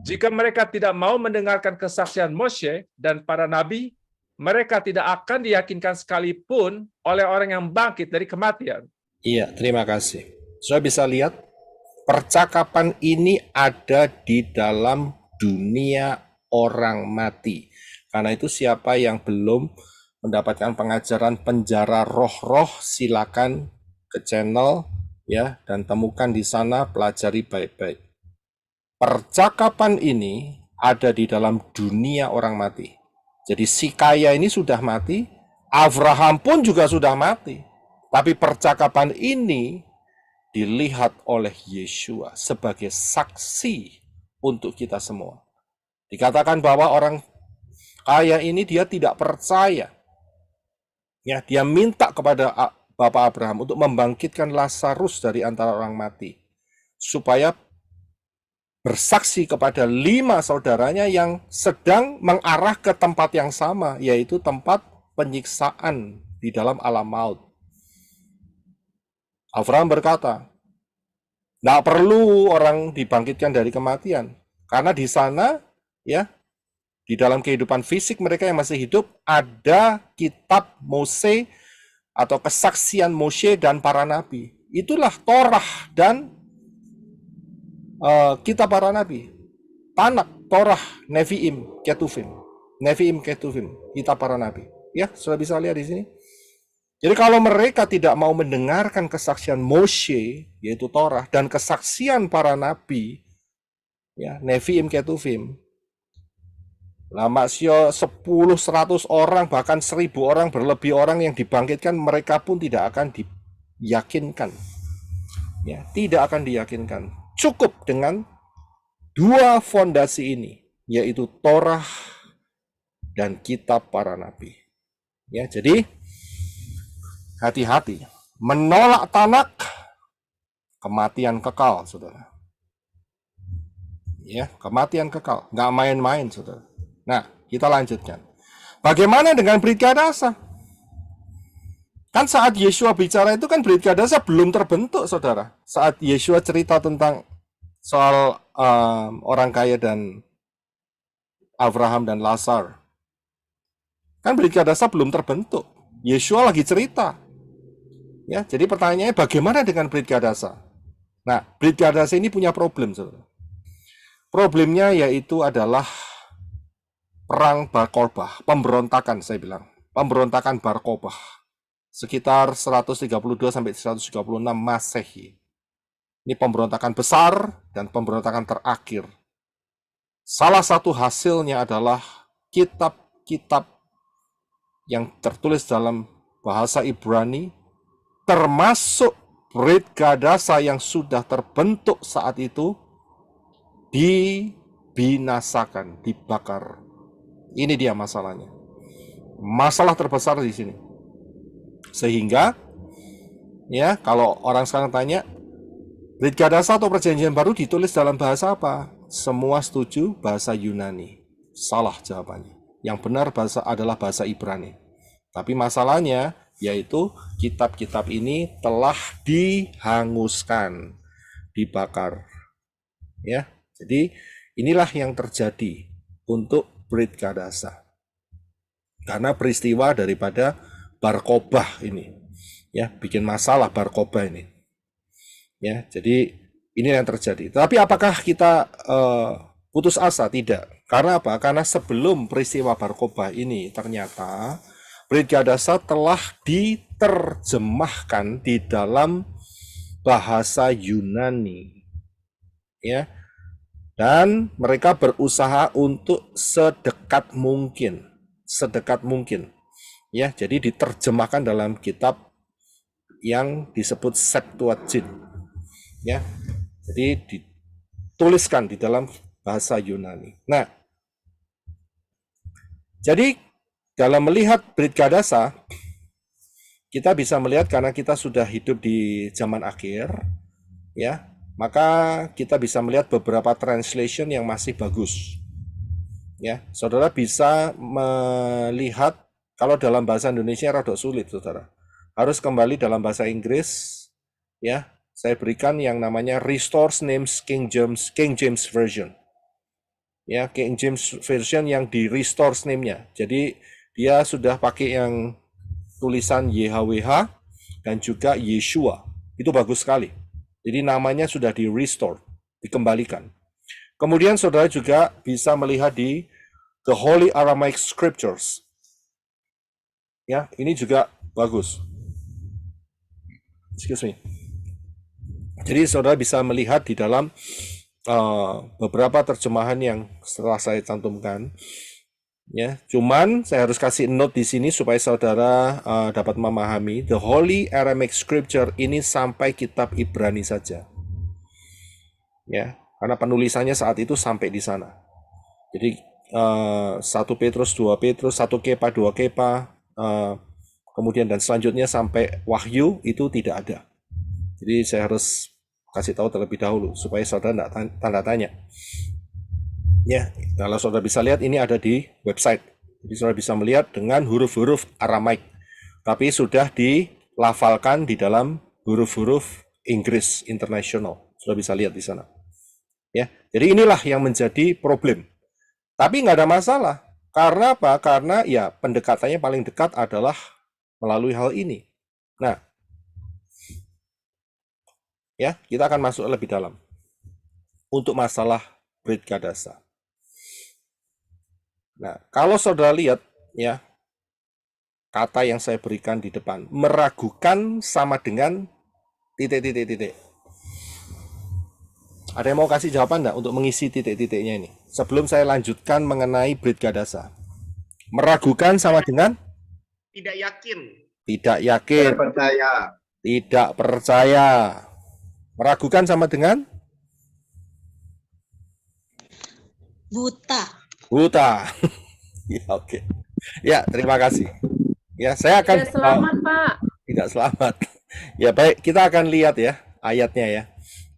jika mereka tidak mau mendengarkan kesaksian Moshe dan para nabi, mereka tidak akan diyakinkan sekalipun oleh orang yang bangkit dari kematian. Iya, terima kasih. Sudah bisa lihat, percakapan ini ada di dalam dunia orang mati. Karena itu siapa yang belum mendapatkan pengajaran penjara roh-roh, silakan ke channel ya dan temukan di sana, pelajari baik-baik. Percakapan ini ada di dalam dunia orang mati. Jadi si kaya ini sudah mati, Abraham pun juga sudah mati. Tapi percakapan ini dilihat oleh Yesua sebagai saksi untuk kita semua. Dikatakan bahwa orang kaya ini dia tidak percaya. Ya, dia minta kepada Bapak Abraham untuk membangkitkan Lazarus dari antara orang mati. Supaya bersaksi kepada 5 saudaranya yang sedang mengarah ke tempat yang sama, yaitu tempat penyiksaan di dalam alam maut. Abraham berkata, tidak perlu orang dibangkitkan dari kematian, karena di sana, ya, di dalam kehidupan fisik mereka yang masih hidup, ada kitab Mose atau kesaksian Moshe dan para nabi. Itulah Torah dan kitab para nabi. Tanakh, Torah, Nevi'im, Ketuvim. Nevi'im, Ketuvim, kitab para nabi. Ya, sudah bisa lihat di sini. Jadi kalau mereka tidak mau mendengarkan kesaksian Moshe, yaitu Torah, dan kesaksian para nabi, ya, Nevi'im, Ketuvim, lama sio 10-100 orang, bahkan 1000 orang, berlebih orang yang dibangkitkan, mereka pun tidak akan diyakinkan. Ya, tidak akan diyakinkan. Cukup dengan dua fondasi ini, yaitu Torah dan kitab para nabi. Ya, jadi hati-hati. Menolak Tanak, kematian kekal, saudara. Ya, kematian kekal, nggak main-main, saudara. Nah, kita lanjutkan. Bagaimana dengan Brit Kadasa? Kan saat Yeshua bicara itu kan Brit Kadasa belum terbentuk, saudara. Saat Yeshua cerita tentang soal orang kaya dan Abraham dan Lazar, kan Brit Kadasa belum terbentuk. Yeshua lagi cerita. Ya, jadi pertanyaannya bagaimana dengan Brit Kadasa? Nah, Brit Kadasa ini punya problem, saudara. Problemnya yaitu adalah perang Bar Kokhba, pemberontakan saya bilang. Pemberontakan Bar Kokhba. Sekitar 132 sampai 136 Masehi. Ini pemberontakan besar dan pemberontakan terakhir. Salah satu hasilnya adalah kitab-kitab yang tertulis dalam bahasa Ibrani, termasuk Brit Kadasa yang sudah terbentuk saat itu, dibinasakan, dibakar. Ini dia masalahnya. Masalah terbesar di sini. Sehingga, ya, kalau orang sekarang tanya, Brit Kadasa atau Perjanjian Baru ditulis dalam bahasa apa? Semua setuju bahasa Yunani. Salah jawabannya. Yang benar adalah bahasa Ibrani. Tapi masalahnya yaitu kitab-kitab ini telah dihanguskan, dibakar. Ya, jadi inilah yang terjadi untuk Brit Kadasa. Karena peristiwa daripada Bar Kokhba ini, ya, bikin masalah Bar Kokhba ini. Ya, jadi ini yang terjadi. Tapi apakah kita putus asa? Tidak. Karena apa? Karena sebelum peristiwa Bar Kokhba ini ternyata Brit Kadasa telah diterjemahkan di dalam bahasa Yunani. Ya. Dan mereka berusaha untuk sedekat mungkin. Ya, jadi diterjemahkan dalam kitab yang disebut Septuagint. Ya. Jadi dituliskan di dalam bahasa Yunani. Nah, jadi dalam melihat Brit Kadasa, kita bisa melihat karena kita sudah hidup di zaman akhir, ya, maka kita bisa melihat beberapa translation yang masih bagus. Ya, saudara bisa melihat kalau dalam bahasa Indonesia rada sulit, saudara. Harus kembali dalam bahasa Inggris, ya. Saya berikan yang namanya Restores Names King James Version. Ya, King James Version yang di Restores name-nya. Jadi dia sudah pakai yang tulisan YHWH dan juga Yeshua. Itu bagus sekali. Jadi namanya sudah di restore, dikembalikan. Kemudian saudara juga bisa melihat di The Holy Aramaic Scriptures. Ya, ini juga bagus. Excuse me. Jadi saudara bisa melihat di dalam beberapa terjemahan yang setelah saya cantumkan. Ya, cuman saya harus kasih note di sini supaya saudara dapat memahami The Holy Aramaic Scripture ini sampai kitab Ibrani saja. Ya, karena penulisannya saat itu sampai di sana. Jadi 1 Petrus, 2 Petrus, 1 Kepa, 2 Kepa, kemudian dan selanjutnya sampai Wahyu itu tidak ada. Jadi saya harus kasih tahu terlebih dahulu supaya saudara tidak tanda tanya. Ya, kalau saudara bisa lihat ini ada di website. Jadi saudara bisa melihat dengan huruf-huruf Aramaik. Tapi sudah dilafalkan di dalam huruf-huruf Inggris International. Saudara bisa lihat di sana. Ya, jadi inilah yang menjadi problem. Tapi nggak ada masalah. Karena apa? Karena ya pendekatannya paling dekat adalah melalui hal ini. Nah, ya kita akan masuk lebih dalam untuk masalah Brit Kadasa. Nah, kalau saudara lihat ya kata yang saya berikan di depan, meragukan sama dengan titik. Ada yang mau kasih jawaban enggak untuk mengisi titik-titiknya ini? Sebelum saya lanjutkan mengenai Brit Kadasa. Meragukan sama dengan Tidak yakin. tidak yakin. Percaya. Tidak percaya. Meragukan sama dengan Buta. buta. Ya, oke. Ya, terima kasih. Ya, saya akan Tidak selamat, Pak. tidak selamat. Ya, baik, kita akan lihat ya ayatnya ya.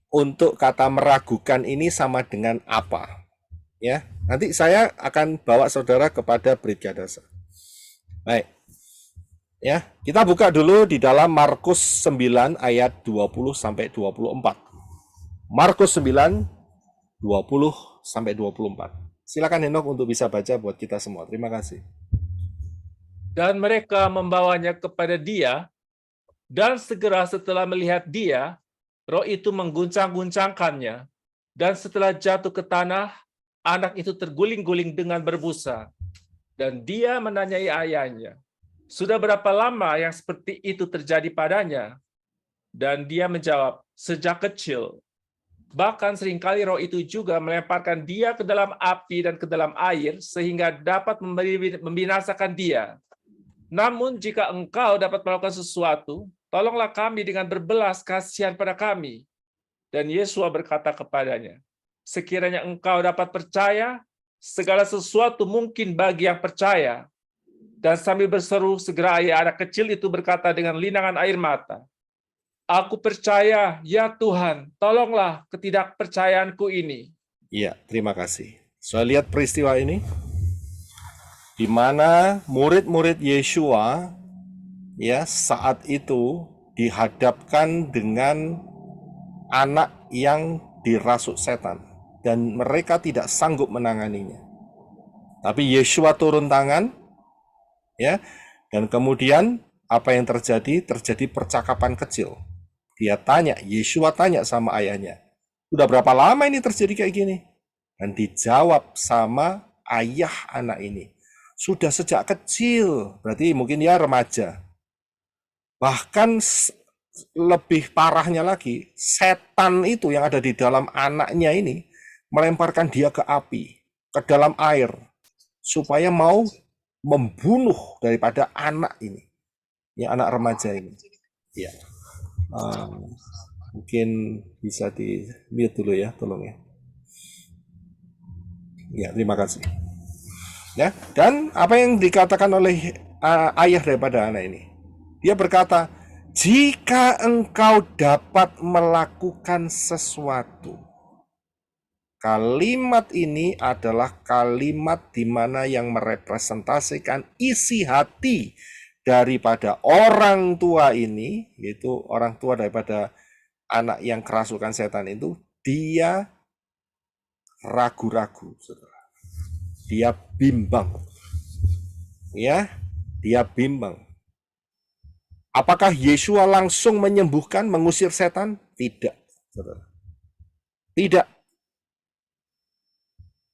Untuk kata meragukan ini sama dengan apa? Ya, nanti saya akan bawa saudara kepada Brit Kadasa. Baik. Ya, kita buka dulu di dalam Markus 9 ayat 20 sampai 24. Markus 9 20 sampai 24. Silakan Henok untuk bisa baca buat kita semua. Terima kasih. Dan mereka membawanya kepada dia, dan segera setelah melihat dia, roh itu mengguncang-guncangkannya, dan setelah jatuh ke tanah, anak itu terguling-guling dengan berbusa. Dan dia menanyai ayahnya, sudah berapa lama yang seperti itu terjadi padanya? Dan dia menjawab, sejak kecil. Bahkan seringkali roh itu juga melemparkan dia ke dalam api dan ke dalam air, sehingga dapat membinasakan dia. Namun jika engkau dapat melakukan sesuatu, tolonglah kami dengan berbelas kasihan pada kami. Dan Yesua berkata kepadanya, sekiranya engkau dapat percaya, segala sesuatu mungkin bagi yang percaya. Dan sambil berseru, segera ayah anak kecil itu berkata dengan linangan air mata, aku percaya, ya Tuhan, tolonglah ketidakpercayaanku ini. Iya, terima kasih. Saya lihat peristiwa ini, di mana murid-murid Yesua ya saat itu dihadapkan dengan anak yang dirasuk setan dan mereka tidak sanggup menanganinya. Tapi Yesua turun tangan ya, dan kemudian apa yang terjadi? Terjadi percakapan kecil. Dia tanya, Yesua tanya sama ayahnya, udah berapa lama ini terjadi kayak gini? Dan dijawab sama ayah anak ini, sudah sejak kecil, berarti mungkin dia remaja. Bahkan lebih parahnya lagi, setan itu yang ada di dalam anaknya ini melemparkan dia ke api, ke dalam air, supaya mau membunuh daripada anak ini, ya anak remaja ini. Ya, mungkin bisa di mute dulu ya, tolong ya. Ya, terima kasih. Ya, dan apa yang dikatakan oleh ayah daripada anak ini? Dia berkata, jika engkau dapat melakukan sesuatu. Kalimat ini adalah kalimat di mana yang merepresentasikan isi hati daripada orang tua ini, yaitu orang tua daripada anak yang kerasukan setan itu, dia ragu-ragu, saudara. Dia bimbang. Ya, dia bimbang. Apakah Yesua langsung menyembuhkan, mengusir setan? Tidak, saudara. Tidak.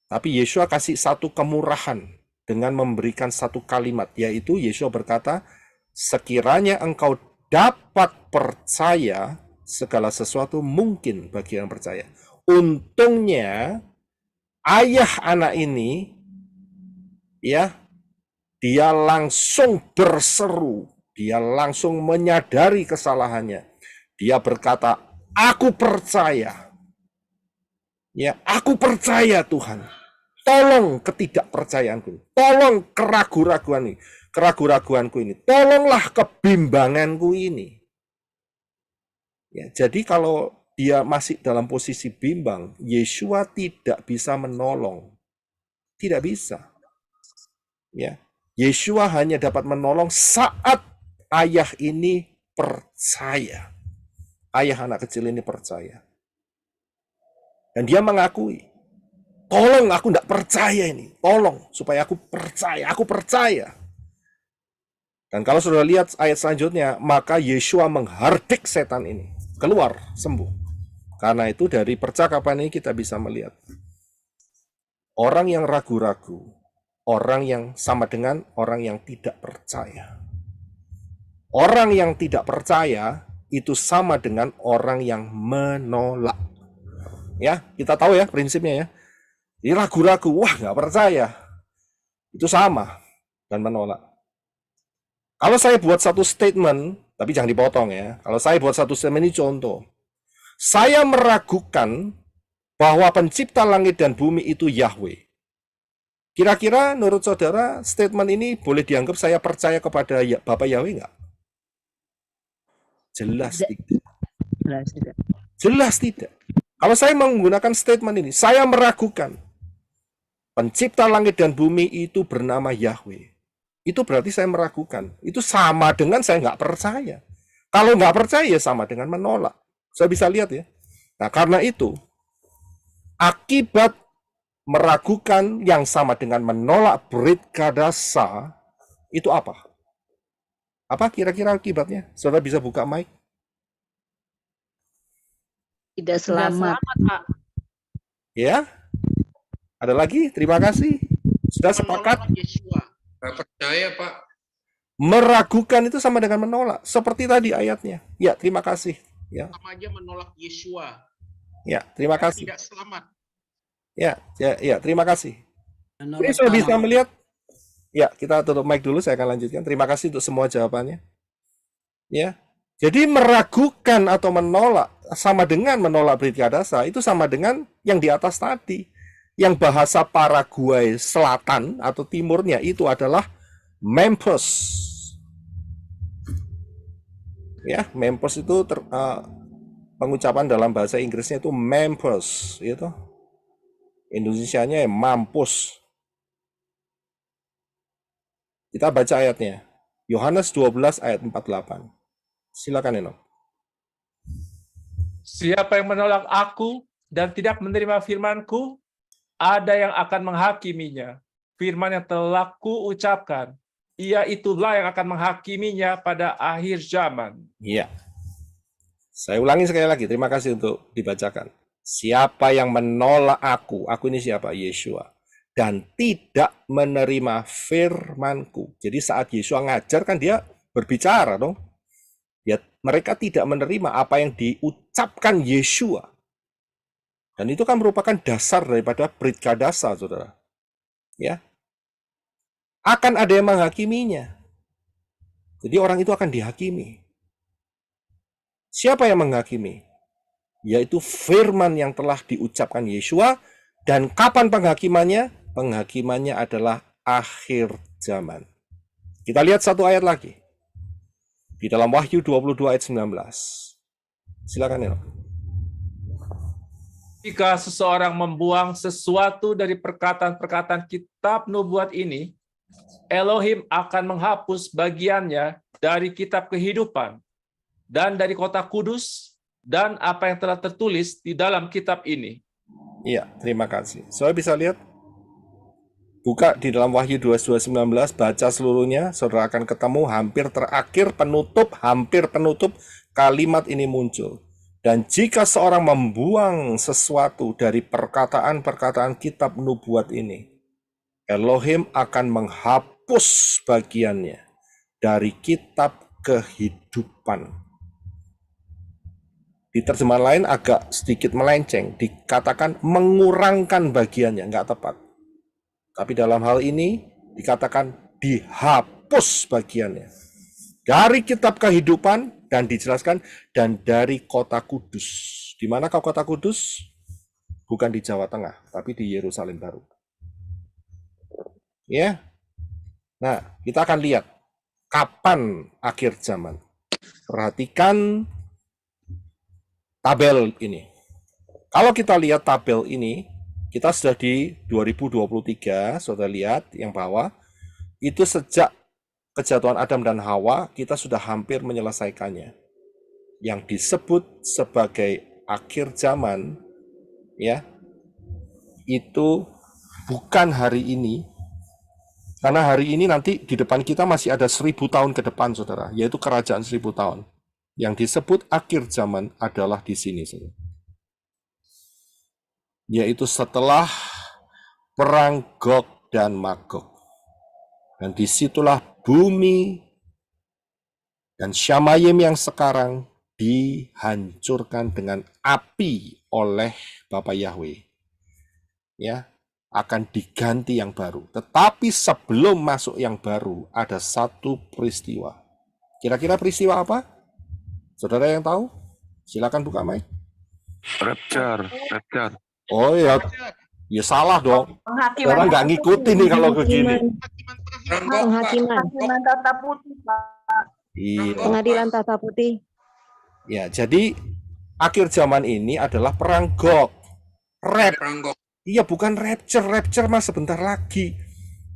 Tapi Yesua kasih satu kemurahan dengan memberikan satu kalimat, yaitu Yesua berkata, sekiranya engkau dapat percaya, segala sesuatu mungkin bagi yang percaya. Untungnya ayah anak ini ya, dia langsung berseru, dia langsung menyadari kesalahannya. Dia berkata, aku percaya. Ya, aku percaya Tuhan. Tolong ketidakpercayaanku. Tolong keraguan-raguanku ini. Tolonglah kebimbanganku ini. Ya, jadi kalau dia masih dalam posisi bimbang, Yesua tidak bisa menolong. Tidak bisa. Ya, Yesua hanya dapat menolong saat ayah ini percaya. Ayah anak kecil ini percaya. Dan dia mengakui, tolong aku tidak percaya ini. Tolong supaya aku percaya. Dan kalau sudah lihat ayat selanjutnya, maka Yesua menghardik setan ini. Keluar, sembuh. Karena itu dari percakapan ini kita bisa melihat. Orang yang ragu-ragu, orang yang sama dengan orang yang tidak percaya. Orang yang tidak percaya itu sama dengan orang yang menolak. Ya, kita tahu ya prinsipnya ya. Ini ragu-ragu, wah nggak percaya. Itu sama dan menolak. Kalau saya buat satu statement, tapi jangan dipotong ya. Kalau saya buat satu statement ini contoh. Saya meragukan bahwa pencipta langit dan bumi itu Yahweh. Kira-kira menurut saudara statement ini boleh dianggap saya percaya kepada Bapak Yahweh nggak? Jelas tidak. Jelas tidak. Kalau saya menggunakan statement ini, saya meragukan pencipta langit dan bumi itu bernama Yahweh. Itu berarti saya meragukan. Itu sama dengan saya nggak percaya. Kalau nggak percaya, ya sama dengan menolak. Saya bisa lihat ya. Nah, karena itu, akibat meragukan yang sama dengan menolak Brit Kadasa, itu apa? Apa kira-kira akibatnya? Saudara bisa buka mic? Tidak selamat. Pak. Ya? Ada lagi? Terima kasih. Sudah sepakat? Menolak Yeshua. Nggak percaya, Pak. Meragukan itu sama dengan menolak. Seperti tadi ayatnya. Ya, terima kasih. Ya, Sama aja menolak Yeshua. ya, terima kasih. Tidak selamat. Ya, terima kasih. Ini sudah bisa melihat. Ya, kita tutup mic dulu, saya akan lanjutkan. Terima kasih untuk semua jawabannya. Ya. Jadi meragukan atau menolak sama dengan menolak Brit Kadasa, itu sama dengan yang di atas tadi. Yang bahasa Paraguay selatan atau timurnya itu adalah Mempos. Ya, Mempos itu pengucapan dalam bahasa Inggrisnya itu Mempos, gitu. Indonesianya ya mampus. Kita baca ayatnya. Yohanes 12 ayat 48. Silakan Eno. Siapa yang menolak aku dan tidak menerima firman-Ku, ada yang akan menghakiminya. Firman yang telah Kuucapkan, ia itulah yang akan menghakiminya pada akhir zaman. Iya. Saya ulangi sekali lagi. Terima kasih untuk dibacakan. Siapa yang menolak aku ini siapa? Yeshua. Dan tidak menerima firman-Ku. Jadi saat Yeshua ngajar kan dia berbicara dong. Ya, mereka tidak menerima apa yang diucapkan Yeshua. Dan itu kan merupakan dasar daripada Brit Kadasa, saudara. Ya. Akan ada yang menghakiminya. Jadi orang itu akan dihakimi. Siapa yang menghakimi? Yaitu firman yang telah diucapkan Yeshua. Dan kapan penghakimannya? Penghakimannya adalah akhir zaman. Kita lihat satu ayat lagi. Di dalam Wahyu 22 ayat 19. Silakan ya. Jika seseorang membuang sesuatu dari perkataan-perkataan kitab nubuat ini, Elohim akan menghapus bagiannya dari kitab kehidupan dan dari kota kudus dan apa yang telah tertulis di dalam kitab ini. Iya, terima kasih. Saudara bisa lihat? Buka di dalam Wahyu 22:19, baca seluruhnya, saudara akan ketemu hampir penutup kalimat ini muncul. Dan jika seorang membuang sesuatu dari perkataan-perkataan kitab nubuat ini, Elohim akan menghapus bagiannya dari kitab kehidupan. Di terjemahan lain agak sedikit melenceng, dikatakan mengurangkan bagiannya, nggak tepat. Tapi dalam hal ini dikatakan dihapus bagiannya. Dari kitab kehidupan dan dijelaskan dan dari kota kudus. Di manakah kota kudus? Bukan di Jawa Tengah, tapi di Yerusalem baru. Ya. Nah, kita akan lihat kapan akhir zaman. Perhatikan tabel ini. Kalau kita lihat tabel ini, kita sudah di 2023, saudara lihat yang bawah, itu sejak kejatuhan Adam dan Hawa, kita sudah hampir menyelesaikannya. Yang disebut sebagai akhir zaman, ya, itu bukan hari ini, karena hari ini nanti di depan kita masih ada 1000 tahun ke depan, saudara, yaitu kerajaan 1000 tahun. Yang disebut akhir zaman adalah di sini, saudara. Yaitu setelah perang Gog dan Magog. Dan disitulah bumi dan Syamayim yang sekarang dihancurkan dengan api oleh Bapa Yahweh. Ya, akan diganti yang baru. Tetapi sebelum masuk yang baru, ada satu peristiwa. Kira-kira peristiwa apa? Saudara yang tahu? Silakan buka mic. Rapture. Oh ya, ya salah dong. Penghakiman Orang nggak ngikutin nih kalau begini. Penghakiman. Penghakiman tata putih, Pak. Iya. Pengadilan tata putih. Ya, jadi akhir zaman ini adalah perang Gog. Perang Gog. Iya, bukan rapture. Rapture mas sebentar lagi.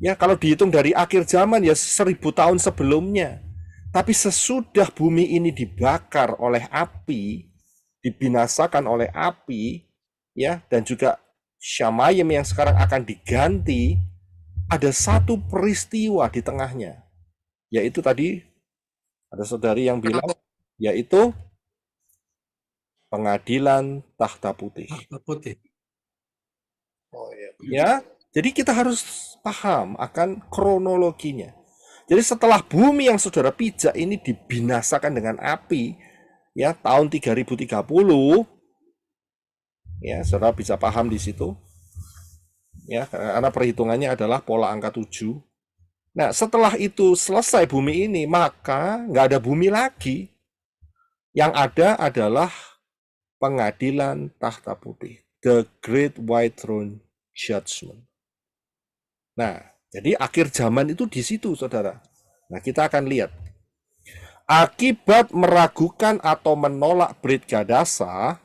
Ya, kalau dihitung dari akhir zaman ya 1000 tahun sebelumnya. Tapi sesudah bumi ini dibakar oleh api, dibinasakan oleh api, ya, dan juga Syamayim yang sekarang akan diganti, ada satu peristiwa di tengahnya. Yaitu tadi ada saudari yang bilang, yaitu pengadilan tahta putih. Oh iya. Ya, jadi kita harus paham akan kronologinya. Jadi setelah bumi yang saudara pijak ini dibinasakan dengan api, ya tahun 3030, ya saudara bisa paham di situ. Ya, karena perhitungannya adalah pola angka 7. Nah, setelah itu selesai bumi ini, maka nggak ada bumi lagi. Yang ada adalah pengadilan tahta putih, the Great White Throne Judgment. Nah, jadi akhir zaman itu di situ, saudara. Nah, kita akan lihat. Akibat meragukan atau menolak Brit Gadasa,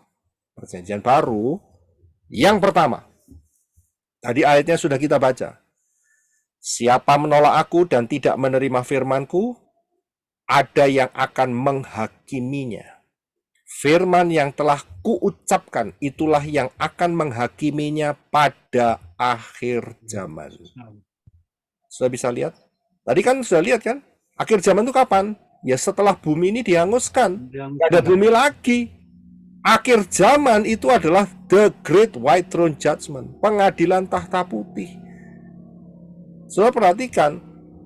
perjanjian baru, yang pertama, tadi ayatnya sudah kita baca. Siapa menolak aku dan tidak menerima firmanku, ada yang akan menghakiminya. Firman yang telah kuucapkan, itulah yang akan menghakiminya pada akhir zaman. Sudah bisa lihat? Tadi kan sudah lihat kan? Akhir zaman itu kapan? Ya setelah bumi ini dihanguskan. Tidak ada bumi lagi. Akhir zaman itu adalah the Great White Throne Judgment. Pengadilan tahta putih. Sudah perhatikan.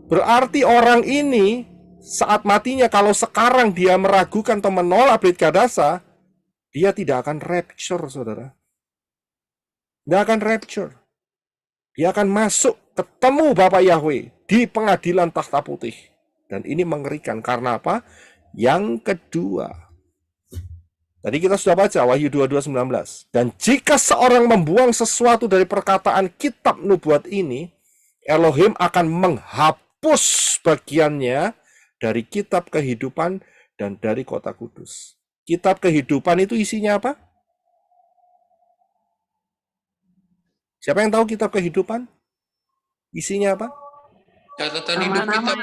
Berarti orang ini saat matinya, kalau sekarang dia meragukan atau menolak Brit Gadasa, dia tidak akan rapture, saudara. Tidak akan rapture. Dia akan masuk ketemu Bapak Yahweh di pengadilan tahta putih. Dan ini mengerikan. Karena apa? Yang kedua. Tadi kita sudah baca Wahyu 22:19. Dan jika seorang membuang sesuatu dari perkataan kitab nubuat ini, Elohim akan menghapus bagiannya dari kitab kehidupan dan dari kota kudus. Kitab kehidupan itu isinya apa? Siapa yang tahu kitab kehidupan? Isinya apa? Catatan hidup kita.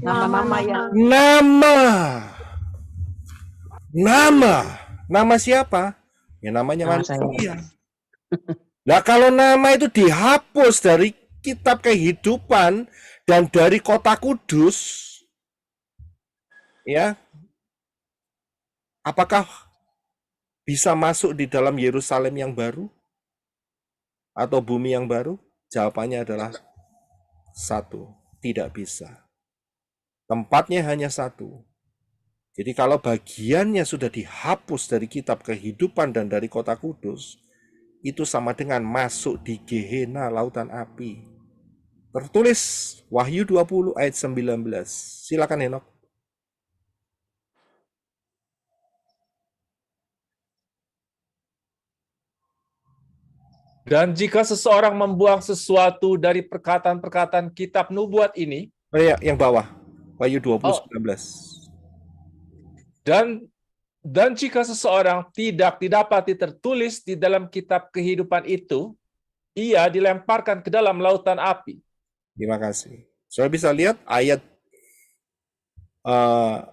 Nama-nama yang Nama siapa? Ya namanya manusia. Nah, kalau nama itu dihapus dari kitab kehidupan dan dari kota kudus, ya, apakah bisa masuk di dalam Yerusalem yang baru atau bumi yang baru? Jawabannya adalah satu, tidak bisa. Tempatnya hanya satu. Jadi kalau bagiannya sudah dihapus dari kitab kehidupan dan dari kota kudus, itu sama dengan masuk di Gehenna lautan api. Tertulis Wahyu 20 ayat 19. Silakan Henok. Dan jika seseorang membuang sesuatu dari perkataan-perkataan kitab nubuat ini, Yang bawah. Wahyu 20:19. Dan jika seseorang tidak didapati tertulis di dalam kitab kehidupan itu, ia dilemparkan ke dalam lautan api. Terima kasih. Saya bisa lihat ayat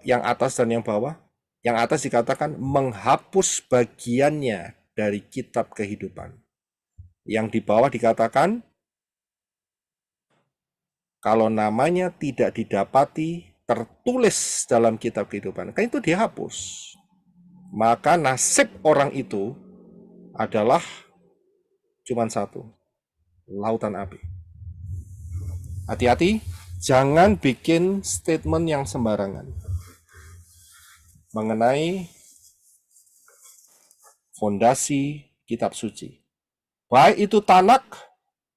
yang atas dan yang bawah. Yang atas dikatakan menghapus bagiannya dari kitab kehidupan. Yang di bawah dikatakan kalau namanya tidak didapati tertulis dalam kitab kehidupan, kan itu dihapus. Maka nasib orang itu adalah cuma satu, lautan api. Hati-hati, jangan bikin statement yang sembarangan mengenai fondasi kitab suci. Baik itu Tanak,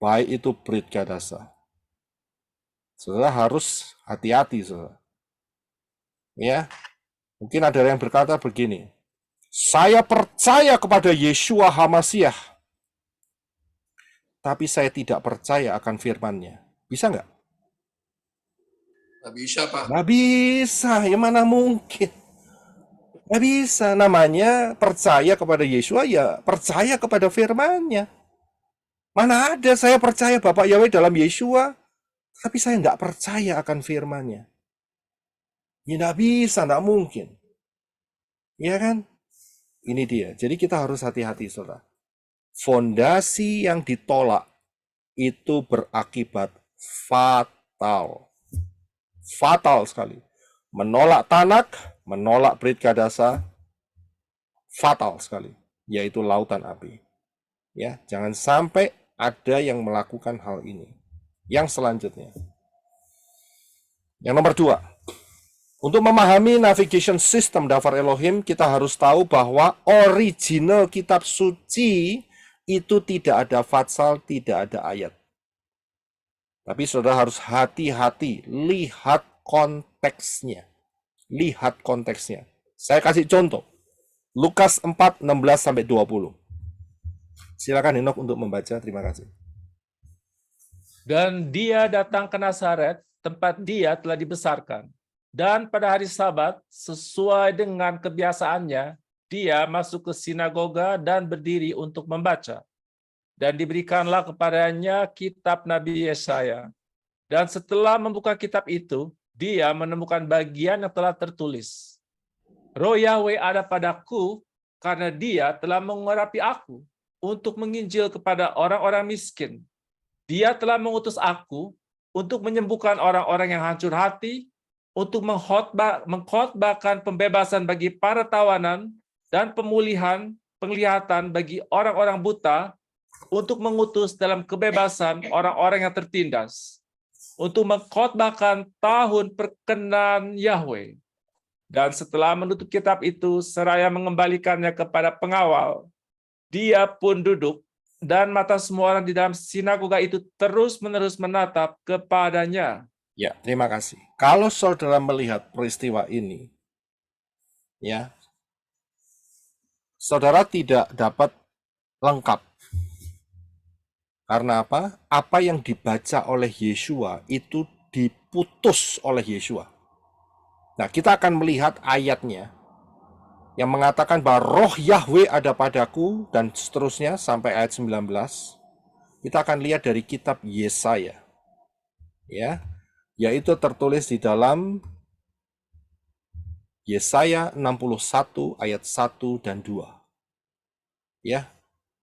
baik itu Brit Gadasa. Saudara harus hati-hati, saudara. Ya, mungkin ada yang berkata begini, Saya percaya kepada Yeshua HaMasiah, tapi saya tidak percaya akan firman-Nya. Bisa nggak? Nggak bisa, Pak. Nggak bisa, ya mana mungkin. Nggak bisa, namanya percaya kepada Yeshua, ya percaya kepada firman-Nya. Mana ada saya percaya Bapak Yahweh dalam Yeshua, tapi saya nggak percaya akan firman-Nya. Ya nggak bisa, nggak mungkin. Ya kan? Ini dia. Jadi kita harus hati-hati, saudara. Fondasi yang ditolak itu berakibat fatal. Fatal sekali. Menolak Tanak, menolak Brit Kadasa, fatal sekali. Yaitu lautan api. Ya, jangan sampai ada yang melakukan hal ini. Yang selanjutnya. Yang nomor 2. Untuk memahami navigation system Dafar Elohim, kita harus tahu bahwa original kitab suci itu tidak ada fatsal, tidak ada ayat. Tapi saudara harus hati-hati, lihat konteksnya. Lihat konteksnya. Saya kasih contoh. Lukas 4, 16-20. Silakan Henok untuk membaca, terima kasih. Dan dia datang ke Nazaret, tempat dia telah dibesarkan. Dan pada hari Sabat, sesuai dengan kebiasaannya, dia masuk ke sinagoga dan berdiri untuk membaca. Dan diberikanlah kepadanya kitab Nabi Yesaya. Dan setelah membuka kitab itu, dia menemukan bagian yang telah tertulis. Roh Yahweh ada padaku, karena dia telah mengurapi aku untuk menginjil kepada orang-orang miskin. Dia telah mengutus aku untuk menyembuhkan orang-orang yang hancur hati, untuk mengkhotbahkan pembebasan bagi para tawanan dan pemulihan penglihatan bagi orang-orang buta, untuk mengutus dalam kebebasan orang-orang yang tertindas, untuk mengkhotbahkan tahun perkenan Yahweh. Dan setelah menutup kitab itu, seraya mengembalikannya kepada pengawal, dia pun duduk, dan mata semua orang di dalam sinagoga itu terus-menerus menatap kepadanya. Ya, terima kasih. Kalau saudara melihat peristiwa ini, ya, saudara tidak dapat lengkap. Karena apa? Apa yang dibaca oleh Yeshua itu diputus oleh Yeshua. Nah, kita akan melihat ayatnya yang mengatakan bahwa roh Yahweh ada padaku dan seterusnya sampai ayat 19. Kita akan lihat dari kitab Yesaya. Ya, yaitu tertulis di dalam Yesaya 61 ayat 1 dan 2. Ya,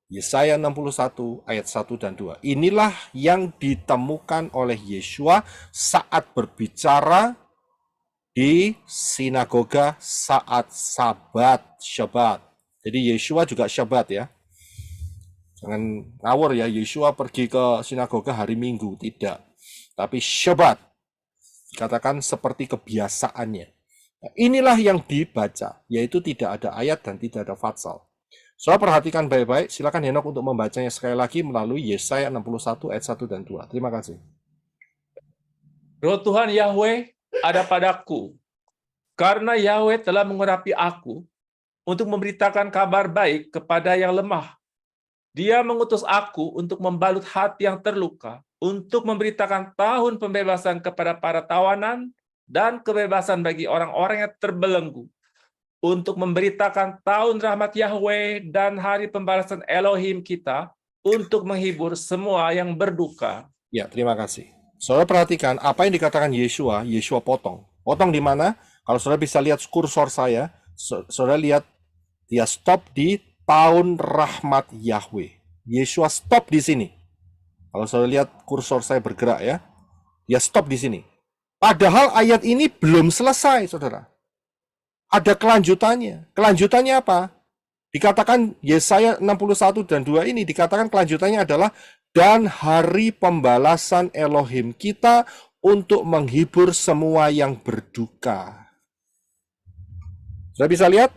Yesaya 61 ayat 1 dan 2. Inilah yang ditemukan oleh Yeshua saat berbicara di sinagoga saat Syabat. Jadi Yeshua juga Syabat ya. Jangan ngawur ya, Yeshua pergi ke sinagoga hari Minggu, tidak. Tapi Syabat. Katakan seperti kebiasaannya. Nah, inilah yang dibaca, yaitu tidak ada ayat dan tidak ada fatsal. Saudara perhatikan baik-baik, silakan Henok untuk membacanya sekali lagi melalui Yesaya 61 ayat 1 dan 2. Terima kasih. Roh Tuhan Yahweh ada padaku, karena Yahweh telah mengurapi aku untuk memberitakan kabar baik kepada yang lemah. Dia mengutus aku untuk membalut hati yang terluka, untuk memberitakan tahun pembebasan kepada para tawanan dan kebebasan bagi orang-orang yang terbelenggu, untuk memberitakan tahun rahmat Yahweh dan hari pembalasan Elohim kita, untuk menghibur semua yang berduka. Ya, terima kasih. Saudara perhatikan apa yang dikatakan Yeshua, Yeshua potong. Potong di mana? Kalau saudara bisa lihat kursor saya, saudara lihat dia stop di tahun rahmat Yahweh. Yeshua stop di sini. Kalau saudara lihat kursor saya bergerak ya, dia stop di sini. Padahal ayat ini belum selesai, saudara. Ada kelanjutannya. Kelanjutannya apa? Dikatakan Yesaya 61 dan 2 ini dikatakan kelanjutannya adalah dan hari pembalasan Elohim kita untuk menghibur semua yang berduka. Sudah bisa lihat?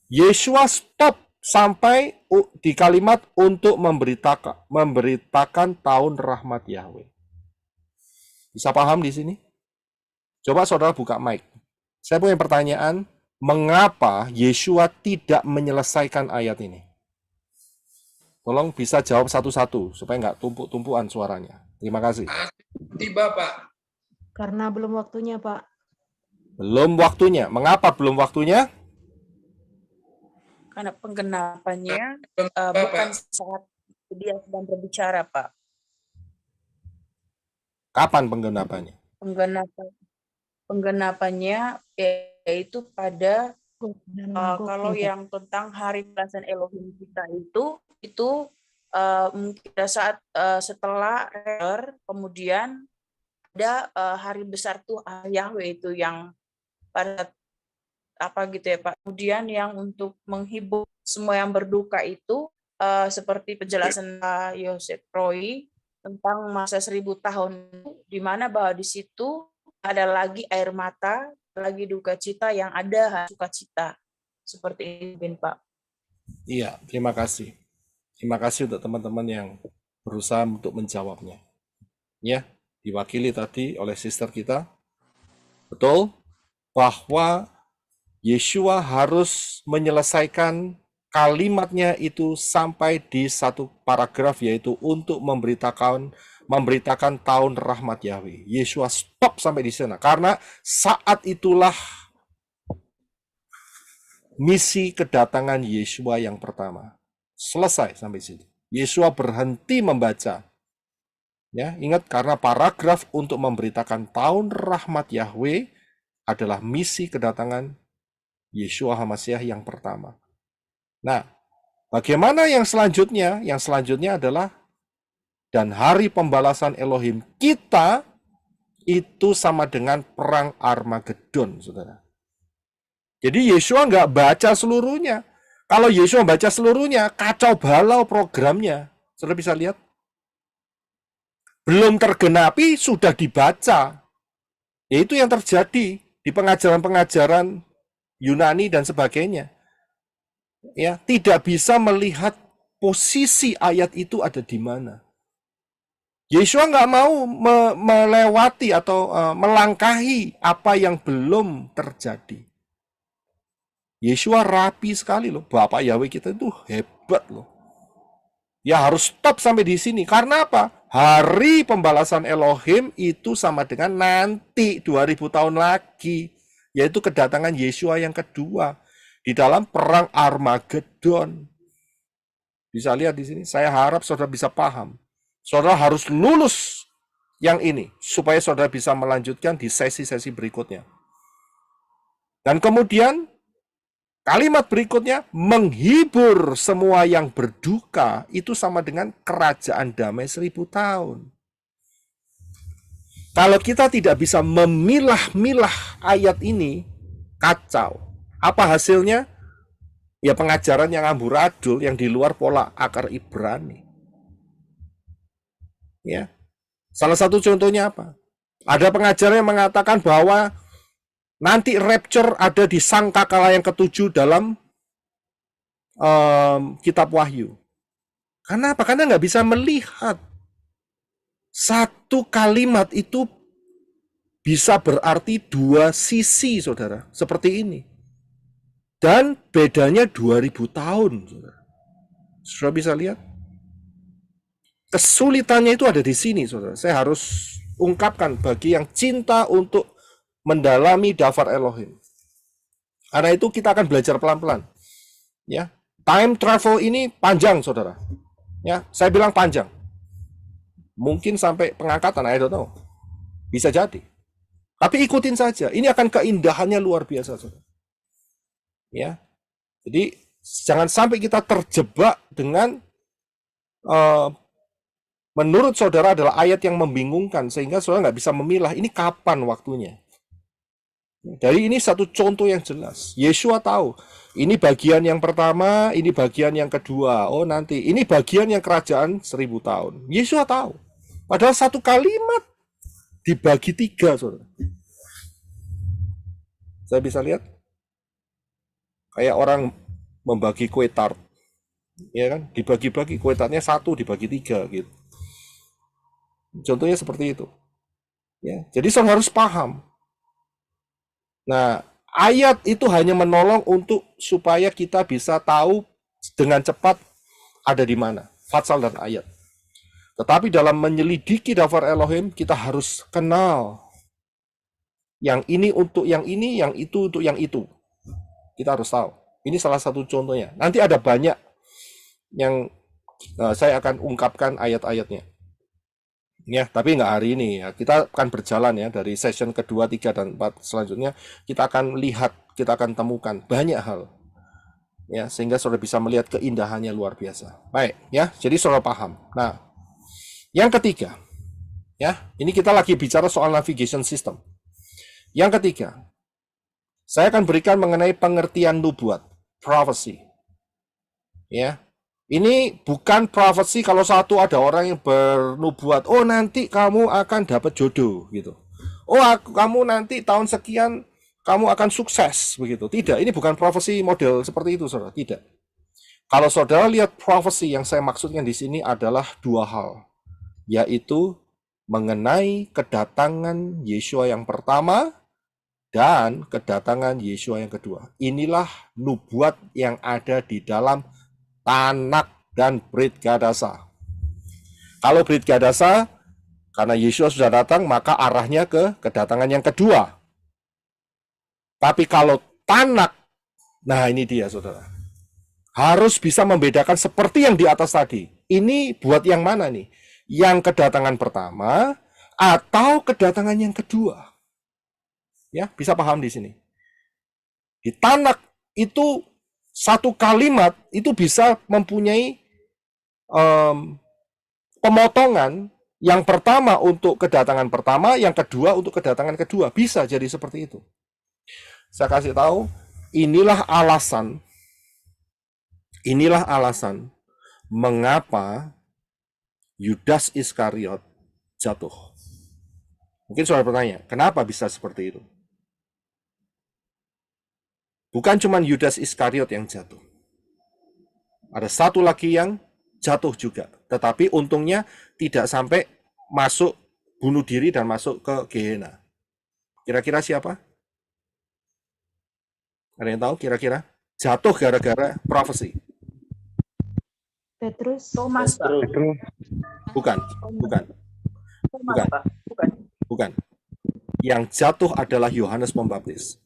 Yeshua stop sampai di kalimat untuk memberitakan tahun rahmat Yahweh. Bisa paham di sini? Coba saudara buka mic. Saya punya pertanyaan. mengapa Yeshua tidak menyelesaikan ayat ini? Tolong bisa jawab satu-satu supaya nggak tumpuk-tumpuan suaranya. Terima kasih. Tiba, Pak. Karena belum waktunya, Pak. Belum waktunya. Mengapa belum waktunya? Karena penggenapannya Pak. bukan saat dia sedang berbicara, Pak. Kapan penggenapannya? Penggenapannya yaitu pada kalau yang tentang hari belasan Elohim kita itu mungkin pada saat setelah kemudian ada hari besar tuh Yahweh itu yang pada apa gitu ya Pak. Kemudian yang untuk menghibur semua yang berduka itu seperti penjelasan Yosef Roy tentang masa 1000 tahun, di mana bahwa di situ ada lagi air mata, lagi duka cita, yang ada sukacita. Seperti itu, Pak. Iya, terima kasih. Terima kasih untuk teman-teman yang berusaha untuk menjawabnya. Ya, diwakili tadi oleh sister kita. Betul, bahwa Yeshua harus menyelesaikan kalimatnya itu sampai di satu paragraf, yaitu untuk memberitakan tahun rahmat Yahweh. Yeshua stop sampai di sana karena saat itulah misi kedatangan Yeshua yang pertama. Selesai sampai situ. Yeshua berhenti membaca. Ya, ingat karena paragraf untuk memberitakan tahun rahmat Yahweh adalah misi kedatangan Yeshua HaMashiach yang pertama. Nah, bagaimana yang selanjutnya? Yang selanjutnya adalah dan hari pembalasan Elohim kita itu sama dengan perang Armageddon, saudara. Jadi Yeshua nggak baca seluruhnya. Kalau Yeshua baca seluruhnya, kacau balau programnya. Saudara bisa lihat. Belum tergenapi, sudah dibaca. Yaitu yang terjadi di pengajaran-pengajaran Yunani dan sebagainya. Ya, tidak bisa melihat posisi ayat itu ada di mana. Yeshua nggak mau melewati atau melangkahi apa yang belum terjadi. Yeshua rapi sekali loh. Bapak Yahweh kita itu hebat loh. Ya harus stop sampai di sini. Karena apa? Hari pembalasan Elohim itu sama dengan nanti 2000 tahun lagi. Yaitu kedatangan Yeshua yang kedua. Di dalam perang Armageddon. Bisa lihat di sini. Saya harap saudara bisa paham. Saudara harus lulus yang ini. Supaya saudara bisa melanjutkan di sesi-sesi berikutnya. Dan kemudian kalimat berikutnya, menghibur semua yang berduka, itu sama dengan kerajaan damai 1000 tahun. Kalau kita tidak bisa memilah-milah ayat ini, kacau. Apa hasilnya? Ya pengajaran yang amburadul, yang di luar pola akar Ibrani. Ya. Salah satu contohnya apa? Ada pengajaran yang mengatakan bahwa nanti rapture ada di sangkakala yang ketujuh dalam kitab Wahyu. Karena apa? Karena nggak bisa melihat. Satu kalimat itu bisa berarti dua sisi, saudara. Seperti ini. Dan bedanya 2000 tahun, saudara. Saudara bisa lihat? Kesulitannya itu ada di sini, saudara. Saya harus ungkapkan bagi yang cinta untuk mendalami Dafar Elohim. Karena itu kita akan belajar pelan-pelan. Ya, time travel ini panjang, saudara. Ya, saya bilang panjang. Mungkin sampai pengangkatan, I don't know. Bisa jadi. Tapi ikutin saja. Ini akan keindahannya luar biasa, saudara. Ya, jadi jangan sampai kita terjebak dengan menurut saudara adalah ayat yang membingungkan sehingga saudara nggak bisa memilah ini kapan waktunya. Dari ini satu contoh yang jelas. Yeshua tahu, ini bagian yang pertama, ini bagian yang kedua. Oh nanti, ini bagian yang kerajaan 1000 tahun. Yeshua tahu. Padahal satu kalimat dibagi 3, saudara. Saya bisa lihat. Kayak orang membagi kue tart. Ya kan? Dibagi-bagi, kue tartnya 1 dibagi 3 gitu. Contohnya seperti itu. Ya, jadi saudara harus paham. Nah, Ayat itu hanya menolong untuk supaya kita bisa tahu dengan cepat ada di mana, fatsal dan ayat. Tetapi dalam menyelidiki daftar Elohim, kita harus kenal yang ini untuk yang ini, yang itu untuk yang itu. Kita harus tahu. Ini salah satu contohnya. Nanti ada banyak yang saya akan ungkapkan ayat-ayatnya. Ya, tapi nggak hari ini ya. Kita akan berjalan ya dari session kedua, 3, dan 4 selanjutnya. Kita akan lihat, kita akan temukan banyak hal. Ya, sehingga saudara bisa melihat keindahannya luar biasa. Baik, ya. Jadi saudara paham. Nah, yang ketiga, ya, ini kita lagi bicara soal navigation system. Yang ketiga, saya akan berikan mengenai pengertian nubuat, prophecy. Ya. Ini bukan prophecy kalau satu ada orang yang bernubuat, oh nanti kamu akan dapat jodoh gitu. Oh kamu nanti tahun sekian kamu akan sukses begitu. Tidak, ini bukan prophecy model seperti itu, saudara. Tidak. Kalau saudara lihat prophecy yang saya maksudkan di sini adalah dua hal, yaitu mengenai kedatangan Yeshua yang pertama dan kedatangan Yeshua yang kedua. Inilah nubuat yang ada di dalam Tanak dan Brit Gadasa. Kalau Brit Gadasa, karena Yeshua sudah datang, maka arahnya ke kedatangan yang kedua. Tapi kalau Tanak, nah ini dia saudara. Harus bisa membedakan seperti yang di atas tadi. Ini buat yang mana nih? Yang kedatangan pertama atau kedatangan yang kedua? Ya, bisa paham di sini. Di Tanak itu satu kalimat itu bisa mempunyai pemotongan, yang pertama untuk kedatangan pertama, yang kedua untuk kedatangan kedua. Bisa jadi seperti itu. Saya kasih tahu, inilah alasan mengapa Yudas Iskariot jatuh. Mungkin saudara bertanya, kenapa bisa seperti itu? Bukan cuma Yudas Iskariot yang jatuh. Ada satu lagi yang jatuh juga. Tetapi untungnya tidak sampai masuk bunuh diri dan masuk ke Gehenna. Kira-kira siapa? Ada yang tahu kira-kira? Jatuh gara-gara prophecy. Petrus. Thomas, Pak. Bukan. Thomas, Pak. Bukan. Yang jatuh adalah Yohanes Pembaptis.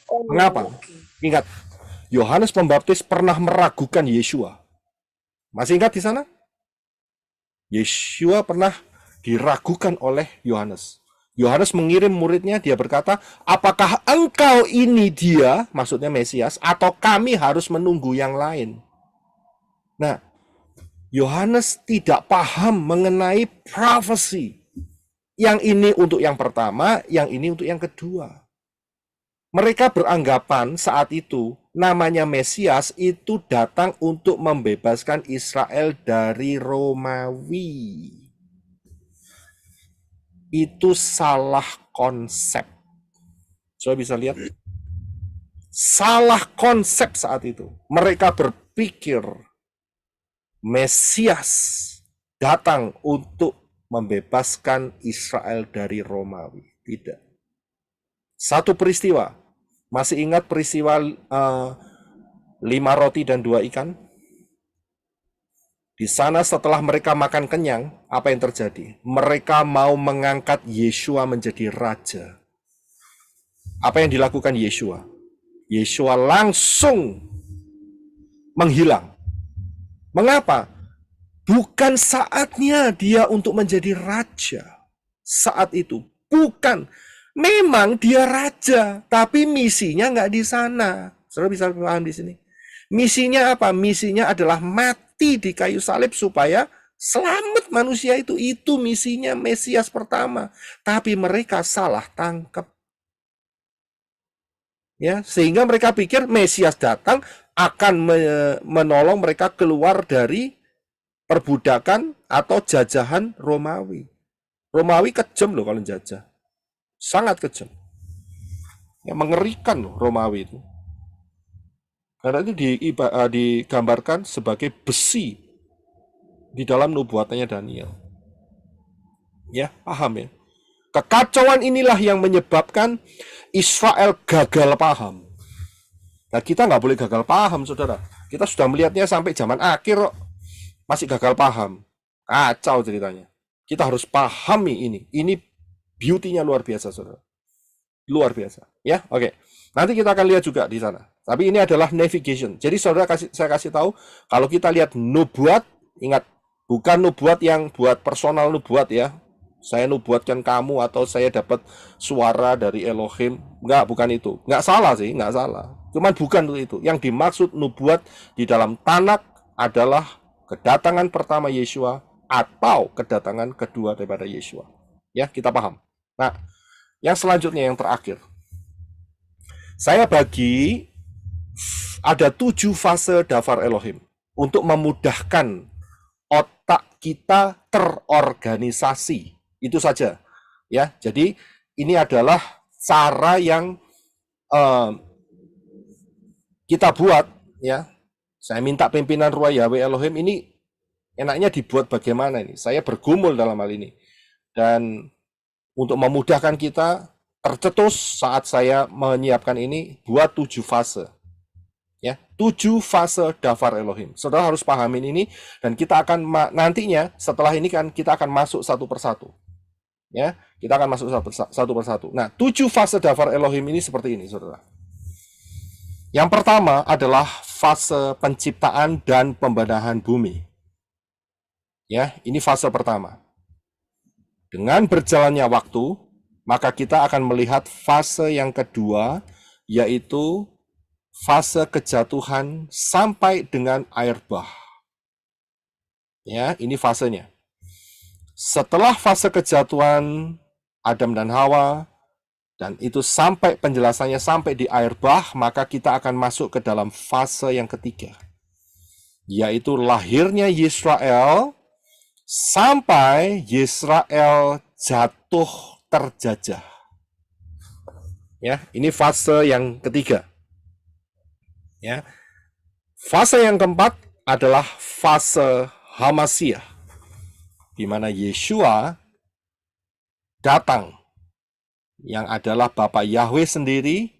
Mengapa? Ingat, Yohanes Pembaptis pernah meragukan Yeshua. Masih ingat di sana? Yeshua pernah diragukan oleh Yohanes. Yohanes mengirim muridnya, dia berkata, apakah engkau ini dia, maksudnya Mesias, atau kami harus menunggu yang lain? Nah, Yohanes tidak paham mengenai prophecy. Yang ini untuk yang pertama, yang ini untuk yang kedua. Mereka beranggapan saat itu namanya Mesias itu datang untuk membebaskan Israel dari Romawi. Itu salah konsep. Saya bisa lihat. Salah konsep saat itu. Mereka berpikir Mesias datang untuk membebaskan Israel dari Romawi. Tidak. Satu peristiwa. Masih ingat peristiwa 5 roti dan 2 ikan? Di sana setelah mereka makan kenyang, apa yang terjadi? Mereka mau mengangkat Yeshua menjadi raja. Apa yang dilakukan Yeshua? Yeshua langsung menghilang. Mengapa? Bukan saatnya dia untuk menjadi raja. Saat itu. Bukan. Memang dia raja, tapi misinya nggak di sana. Saudara bisa paham di sini. Misinya apa? Misinya adalah mati di kayu salib supaya selamat manusia itu. Itu misinya Mesias pertama. Tapi mereka salah tangkap. Ya, sehingga mereka pikir Mesias datang akan menolong mereka keluar dari perbudakan atau jajahan Romawi. Romawi kejam loh kalau jajah. Sangat kejam. Ya, mengerikan loh Romawi itu. Karena itu digambarkan sebagai besi di dalam nubuatannya Daniel. Ya, paham ya? Kekacauan inilah yang menyebabkan Israel gagal paham. Nah, kita nggak boleh gagal paham, saudara. Kita sudah melihatnya sampai zaman akhir kok. Masih gagal paham. Kacau ceritanya. Kita harus pahami ini. Ini beauty-nya luar biasa, saudara. Luar biasa. Ya, oke. Nanti kita akan lihat juga di sana. Tapi ini adalah navigation. Jadi saudara saya kasih tahu, kalau kita lihat nubuat, ingat, bukan nubuat yang buat personal nubuat ya. Saya nubuatkan kamu atau saya dapat suara dari Elohim. Enggak, bukan itu. Enggak salah sih, enggak salah. Cuman bukan itu. Yang dimaksud nubuat di dalam Tanak adalah kedatangan pertama Yeshua atau kedatangan kedua daripada Yeshua. Ya, kita paham. Nah, yang selanjutnya yang terakhir. Saya bagi ada 7 fase dafar Elohim untuk memudahkan otak kita terorganisasi. Itu saja. Ya, jadi ini adalah cara yang kita buat ya. Saya minta pimpinan Ruah Yahweh Elohim ini enaknya dibuat bagaimana ini? Saya bergumul dalam hal ini. Dan untuk memudahkan kita tercetus saat saya menyiapkan ini buat 7 fase. Ya, 7 fase dafar Elohim. Saudara harus pahamin ini dan kita akan nantinya setelah ini kan kita akan masuk satu persatu. Ya, kita akan masuk satu persatu. Nah, 7 fase dafar Elohim ini seperti ini, Saudara. Yang pertama adalah fase penciptaan dan pembenahan bumi. Ya, ini fase pertama. Dengan berjalannya waktu, maka kita akan melihat fase yang kedua, yaitu fase kejatuhan sampai dengan air bah. Ya, ini fasenya. Setelah fase kejatuhan Adam dan Hawa, dan itu sampai penjelasannya sampai di air bah, maka kita akan masuk ke dalam fase yang ketiga, yaitu lahirnya Yisrael sampai Yisrael jatuh terjajah. Ya, ini fase yang ketiga. Ya. Fase yang keempat adalah fase Hamasiah, di mana Yeshua datang, yang adalah Bapa Yahweh sendiri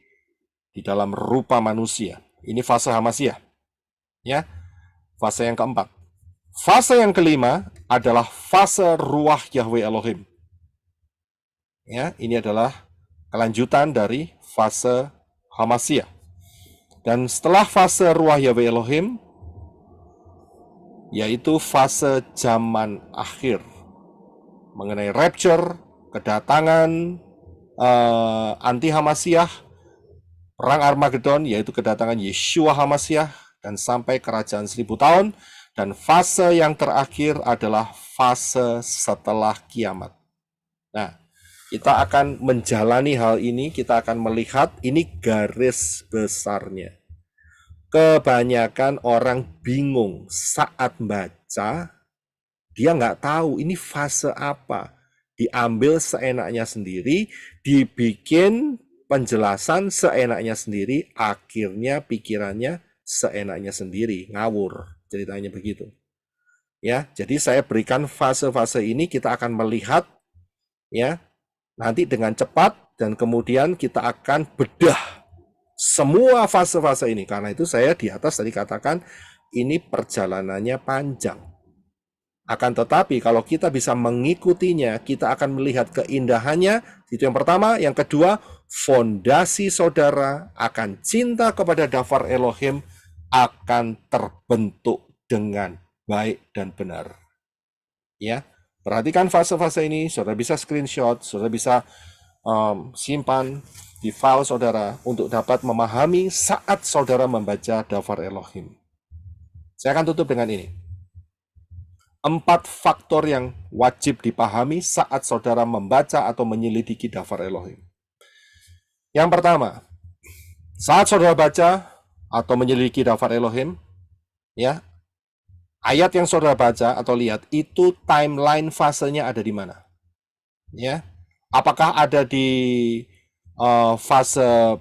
di dalam rupa manusia. Ini fase Hamasiah. Ya. Fase yang keempat. Fase yang kelima adalah fase Ruah Yahweh Elohim. Ya, ini adalah kelanjutan dari fase Hamasiah. Dan setelah fase Ruah Yahweh Elohim, yaitu fase zaman akhir, mengenai rapture, kedatangan anti Hamasiah, perang Armageddon, yaitu kedatangan Yeshua Hamasiah, dan sampai kerajaan 1000 tahun. Dan fase yang terakhir adalah fase setelah kiamat. Nah, kita akan menjalani hal ini, kita akan melihat ini garis besarnya. Kebanyakan orang bingung saat baca, dia nggak tahu ini fase apa. Diambil seenaknya sendiri, dibikin penjelasan seenaknya sendiri, akhirnya pikirannya seenaknya sendiri, ngawur. Ceritanya begitu. Ya, jadi saya berikan fase-fase ini, kita akan melihat ya nanti dengan cepat, dan kemudian kita akan bedah semua fase-fase ini. Karena itu saya di atas tadi katakan ini perjalanannya panjang. Akan tetapi kalau kita bisa mengikutinya, kita akan melihat keindahannya. Itu yang pertama. Yang kedua, fondasi saudara akan cinta kepada dafar Elohim akan terbentuk dengan baik dan benar. Ya, perhatikan fase-fase ini, saudara bisa screenshot, saudara bisa simpan di file saudara untuk dapat memahami saat saudara membaca dafar Elohim. Saya akan tutup dengan ini. 4 faktor yang wajib dipahami saat saudara membaca atau menyelidiki dafar Elohim. Yang pertama, saat saudara baca atau menyelidiki dafar Elohim, ya, ayat yang saudara baca atau lihat itu timeline fasenya ada di mana? Ya, apakah ada di fase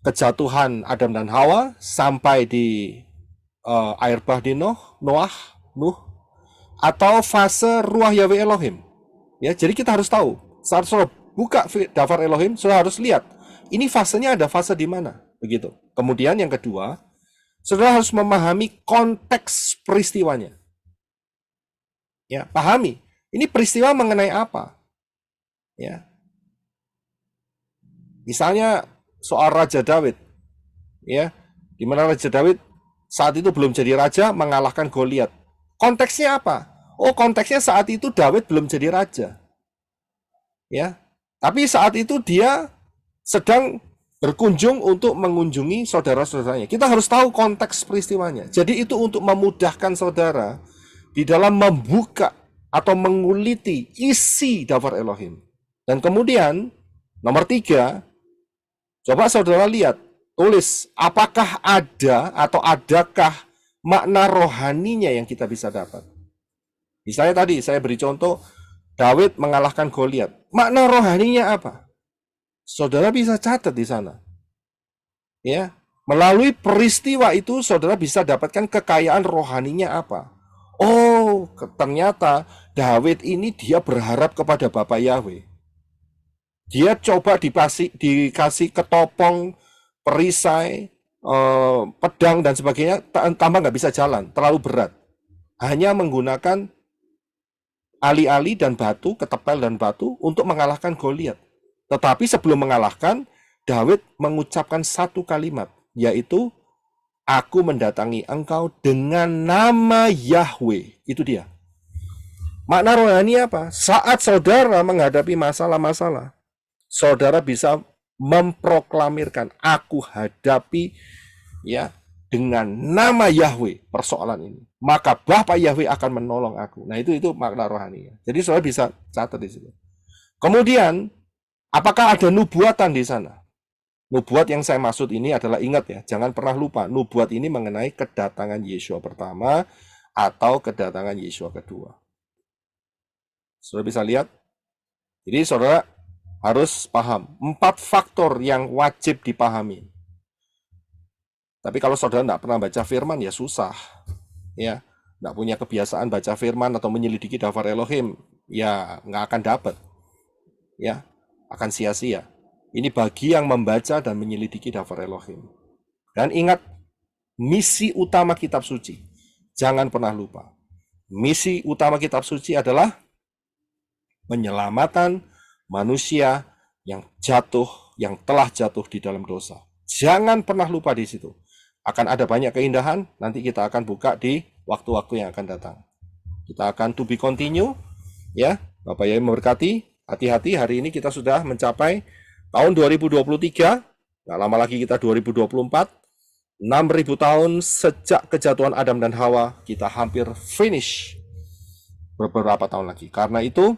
kejatuhan Adam dan Hawa sampai di air bah di Nuh, atau fase Ruah Yahweh Elohim? Ya, jadi kita harus tahu Saat saudara buka daftar Elohim, saudara harus lihat, ini fasenya ada fase di mana, begitu. Kemudian yang kedua, saudara harus memahami konteks peristiwanya. Ya, pahami, ini peristiwa mengenai apa? Ya. Misalnya soal Raja Daud, ya, di mana Raja Daud saat itu belum jadi raja, mengalahkan Goliat. Konteksnya apa? Oh, konteksnya saat itu Daud belum jadi raja. Ya. Tapi saat itu dia sedang berkunjung untuk mengunjungi saudara-saudaranya. Kita harus tahu konteks peristiwanya. Jadi itu untuk memudahkan saudara di dalam membuka atau menguliti isi daftar Elohim. Dan kemudian nomor 3, coba saudara lihat, tulis, apakah ada atau adakah makna rohaninya yang kita bisa dapat. Misalnya tadi saya beri contoh, Daud mengalahkan Goliat. Makna rohaninya apa? Saudara bisa catat di sana. Ya, melalui peristiwa itu saudara bisa dapatkan kekayaan rohaninya apa. Oh, ternyata Daud ini dia berharap kepada Bapa Yahweh. Dia coba dikasih ketopong, perisai, pedang dan sebagainya, tambah nggak bisa jalan, terlalu berat. Hanya menggunakan ali-ali dan batu, ketepel dan batu untuk mengalahkan Goliat. Tetapi sebelum mengalahkan, Daud mengucapkan satu kalimat, yaitu, aku mendatangi engkau dengan nama Yahweh. Itu dia. Makna rohani apa? Saat saudara menghadapi masalah-masalah, saudara bisa memproklamirkan, aku hadapi ya dengan nama Yahweh persoalan ini. Maka Bapa Yahweh akan menolong aku. Nah, itu makna rohani. Jadi saudara bisa catat di situ. Kemudian, apakah ada nubuatan di sana? Nubuat yang saya maksud ini adalah, ingat ya, jangan pernah lupa, nubuat ini mengenai kedatangan Yeshua pertama atau kedatangan Yeshua kedua. Saudara bisa lihat. Jadi saudara harus paham 4 faktor yang wajib dipahami. Tapi kalau saudara tidak pernah baca firman, ya susah. Ya, tidak punya kebiasaan baca firman atau menyelidiki daftar Elohim, ya nggak akan dapat. Ya, akan sia-sia. Ini bagi yang membaca dan menyelidiki daftar Elohim. Dan ingat, misi utama kitab suci. Jangan pernah lupa. Misi utama kitab suci adalah menyelamatkan manusia yang telah jatuh di dalam dosa. Jangan pernah lupa di situ. Akan ada banyak keindahan, nanti kita akan buka di waktu-waktu yang akan datang. Kita akan to be continue, ya. Bapak Yahweh memberkati. Hati-hati, hari ini kita sudah mencapai tahun 2023, nggak lama lagi kita 2024. 6.000 tahun sejak kejatuhan Adam dan Hawa, kita hampir finish beberapa tahun lagi. Karena itu,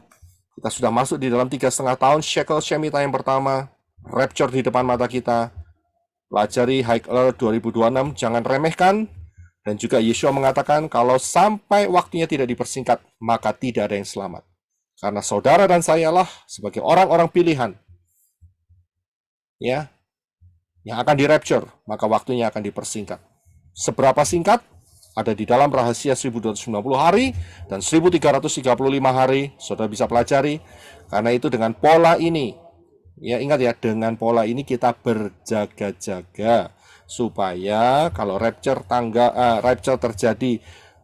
kita sudah masuk di dalam 3,5 tahun Shekel Shemitah yang pertama, rapture di depan mata kita. Pelajari High Alert 2026, jangan remehkan. Dan juga Yeshua mengatakan, kalau sampai waktunya tidak dipersingkat, maka tidak ada yang selamat. Karena saudara dan sayalah sebagai orang-orang pilihan, ya, yang akan di-rapture, maka waktunya akan dipersingkat. Seberapa singkat? Ada di dalam rahasia 1290 hari dan 1335 hari, saudara bisa pelajari. Karena itu dengan pola ini, ya ingat ya, dengan pola ini kita berjaga-jaga supaya kalau rapture terjadi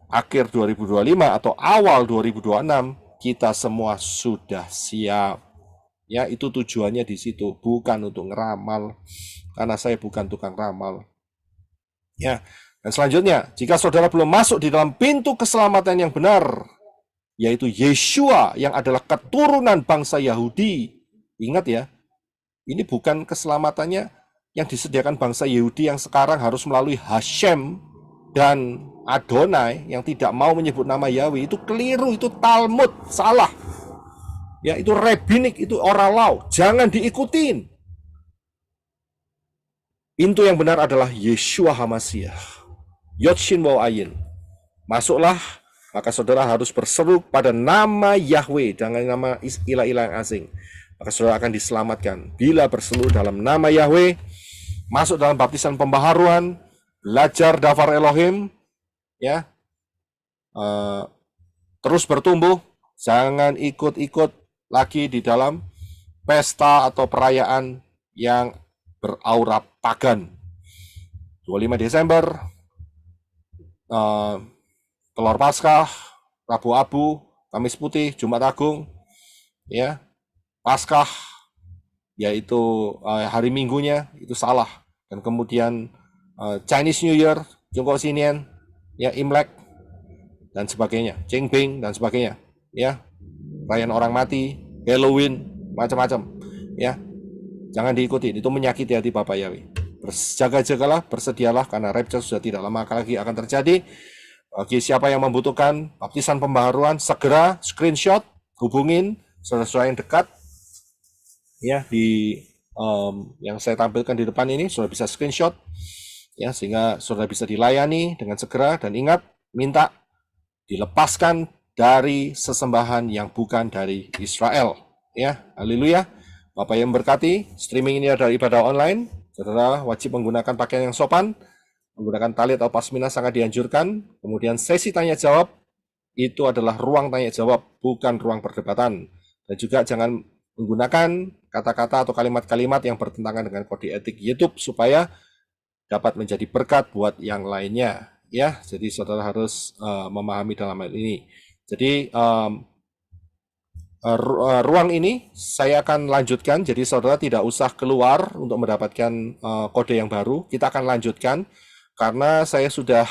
akhir 2025 atau awal 2026, kita semua sudah siap. Ya, itu tujuannya di situ, bukan untuk ngeramal, karena saya bukan tukang ramal. Ya, dan selanjutnya, jika saudara belum masuk di dalam pintu keselamatan yang benar, yaitu Yeshua yang adalah keturunan bangsa Yahudi. Ingat ya, ini bukan keselamatannya yang disediakan bangsa Yahudi yang sekarang harus melalui Hashem dan Adonai yang tidak mau menyebut nama Yahweh. Itu keliru, itu Talmud, salah. Ya, itu rabbinik, itu oralau, jangan diikutin. Pintu yang benar adalah Yeshua HaMashiach. Yod Shin Waw Ayin. Masuklah, maka saudara harus berseru pada nama Yahweh, jangan nama ilah-ilah yang asing. Maka saudara akan diselamatkan. Bila berseru dalam nama Yahweh, masuk dalam baptisan pembaharuan, belajar daftar Elohim, ya, terus bertumbuh, jangan ikut-ikut lagi di dalam pesta atau perayaan yang beraura pagan. 25 Desember, Telur Paskah, Rabu Abu, Kamis Putih, Jumat Agung, ya, Paskah, yaitu hari Minggunya itu salah. Dan kemudian Chinese New Year, Jongkok Sinian, ya, Imlek dan sebagainya, Qingping dan sebagainya, ya, perayaan orang mati, Halloween, macam-macam, ya, jangan diikuti, itu menyakiti hati Bapak Yahweh. Berjaga-jagalah, bersedialah, karena rapture sudah tidak lama lagi akan terjadi. Bagi siapa yang membutuhkan baptisan pembaharuan, segera screenshot, hubungin saudara-saudara yang dekat, ya, di yang saya tampilkan di depan ini, sudah bisa screenshot, ya, sehingga saudara bisa dilayani dengan segera. Dan ingat, minta dilepaskan dari sesembahan yang bukan dari Israel, ya. Haleluya. Bapak yang berkati, streaming ini adalah ibadah online. Saudara wajib menggunakan pakaian yang sopan, menggunakan tali atau pasmina sangat dianjurkan. Kemudian sesi tanya jawab itu adalah ruang tanya jawab, bukan ruang perdebatan. Dan juga jangan menggunakan kata-kata atau kalimat-kalimat yang bertentangan dengan kode etik YouTube supaya dapat menjadi berkat buat yang lainnya, ya. Jadi saudara harus memahami dalam hal ini. Jadi ruang ini saya akan lanjutkan, jadi saudara tidak usah keluar untuk mendapatkan kode yang baru. Kita akan lanjutkan karena saya sudah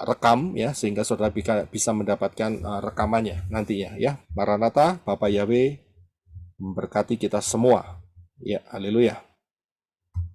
rekam, ya, sehingga saudara bisa mendapatkan rekamannya nantinya, ya. Maranatha, Bapak Yahweh memberkati kita semua, ya. Haleluya.